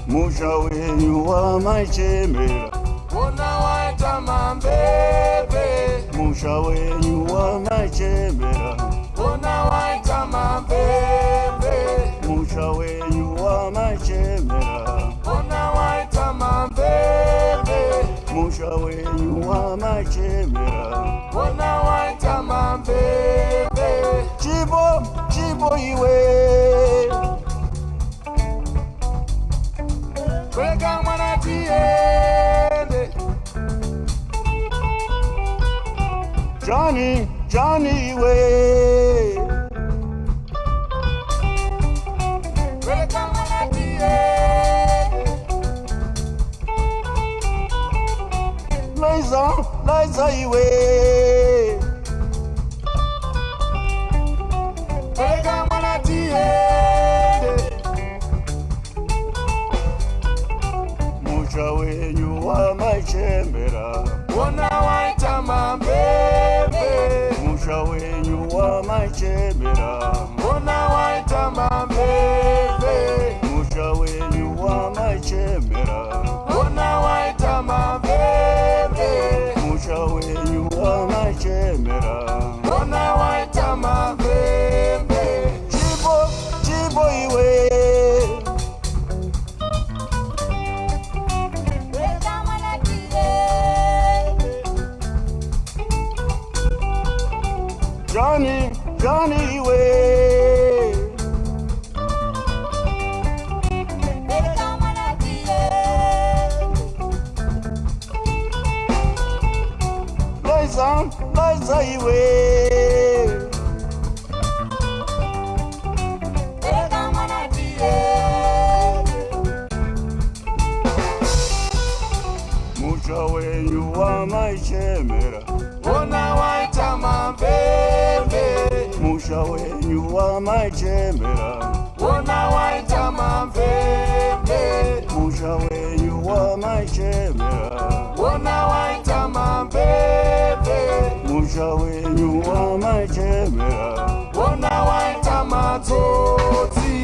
[SPEAKER 5] musha wenyu wa maichemera
[SPEAKER 6] Ona waita mambebe
[SPEAKER 5] musha wenyu wa maichemera
[SPEAKER 6] Ona waita mambebe
[SPEAKER 5] musha wenyu wa maichemera
[SPEAKER 6] Ona waita mambebe
[SPEAKER 5] musha wenyu wa maichemera
[SPEAKER 6] Ona waita mambebe
[SPEAKER 5] chibo iwe
[SPEAKER 6] Kweka mwana tiende
[SPEAKER 5] Johnny iwe
[SPEAKER 6] Kweka mwana tiende
[SPEAKER 5] Liza iwe
[SPEAKER 6] Kweka mwana tiende
[SPEAKER 5] musha wenyu wa maichemera
[SPEAKER 6] Ona waita mambebe
[SPEAKER 5] musha wenyu wa maichemera
[SPEAKER 6] Ona waita mambebe
[SPEAKER 5] musha wenyu wa maichemera
[SPEAKER 6] Ona waita mambebe
[SPEAKER 5] musha wenyu wa maichemera
[SPEAKER 6] Ona waita mambebe
[SPEAKER 5] chibo iwe Johnny iwe zaiwe Ega mwana tiende Musha wenyu wa maichemera
[SPEAKER 6] Ona waita maveve
[SPEAKER 5] Musha wenyu wa maichemera
[SPEAKER 6] Ona waita maveve
[SPEAKER 5] Musha wenyu wa maichemera
[SPEAKER 6] Ona waita maveve
[SPEAKER 5] Musha wenyu wa maichemera
[SPEAKER 6] Ona waita matsotsi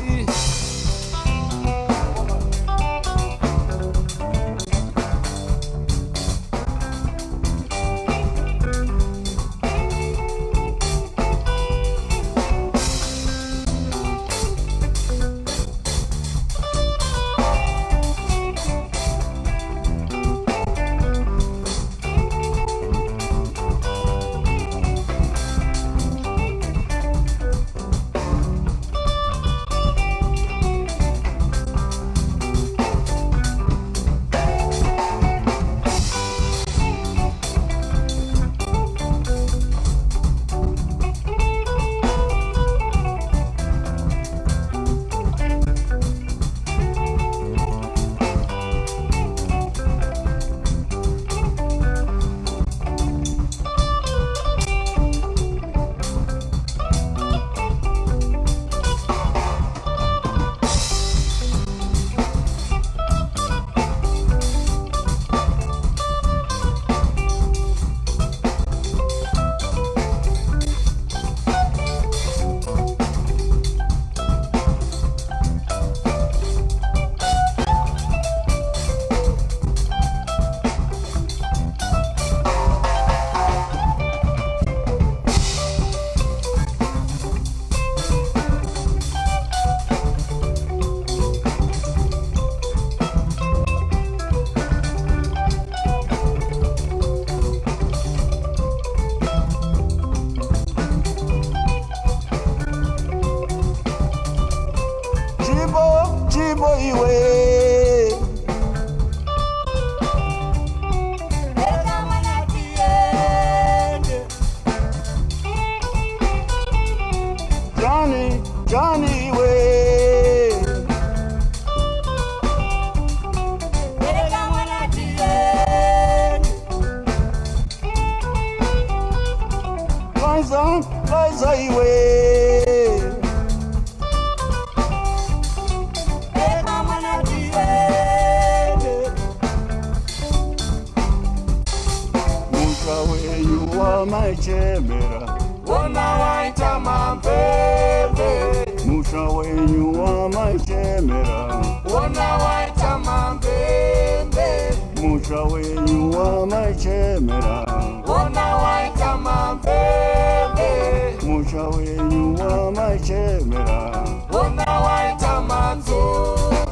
[SPEAKER 5] Chibo iwe Ega mwana tiende Johnny iwe Ega mwana tiende Liza iwe maichemera
[SPEAKER 6] Ona waita maveve
[SPEAKER 5] Musha wenyu wa maichemera
[SPEAKER 6] Ona waita maveve
[SPEAKER 5] Musha wenyu wa maichemera
[SPEAKER 6] Ona waita maveve
[SPEAKER 5] Musha wenyu wa maichemera
[SPEAKER 6] Ona waita matsotsi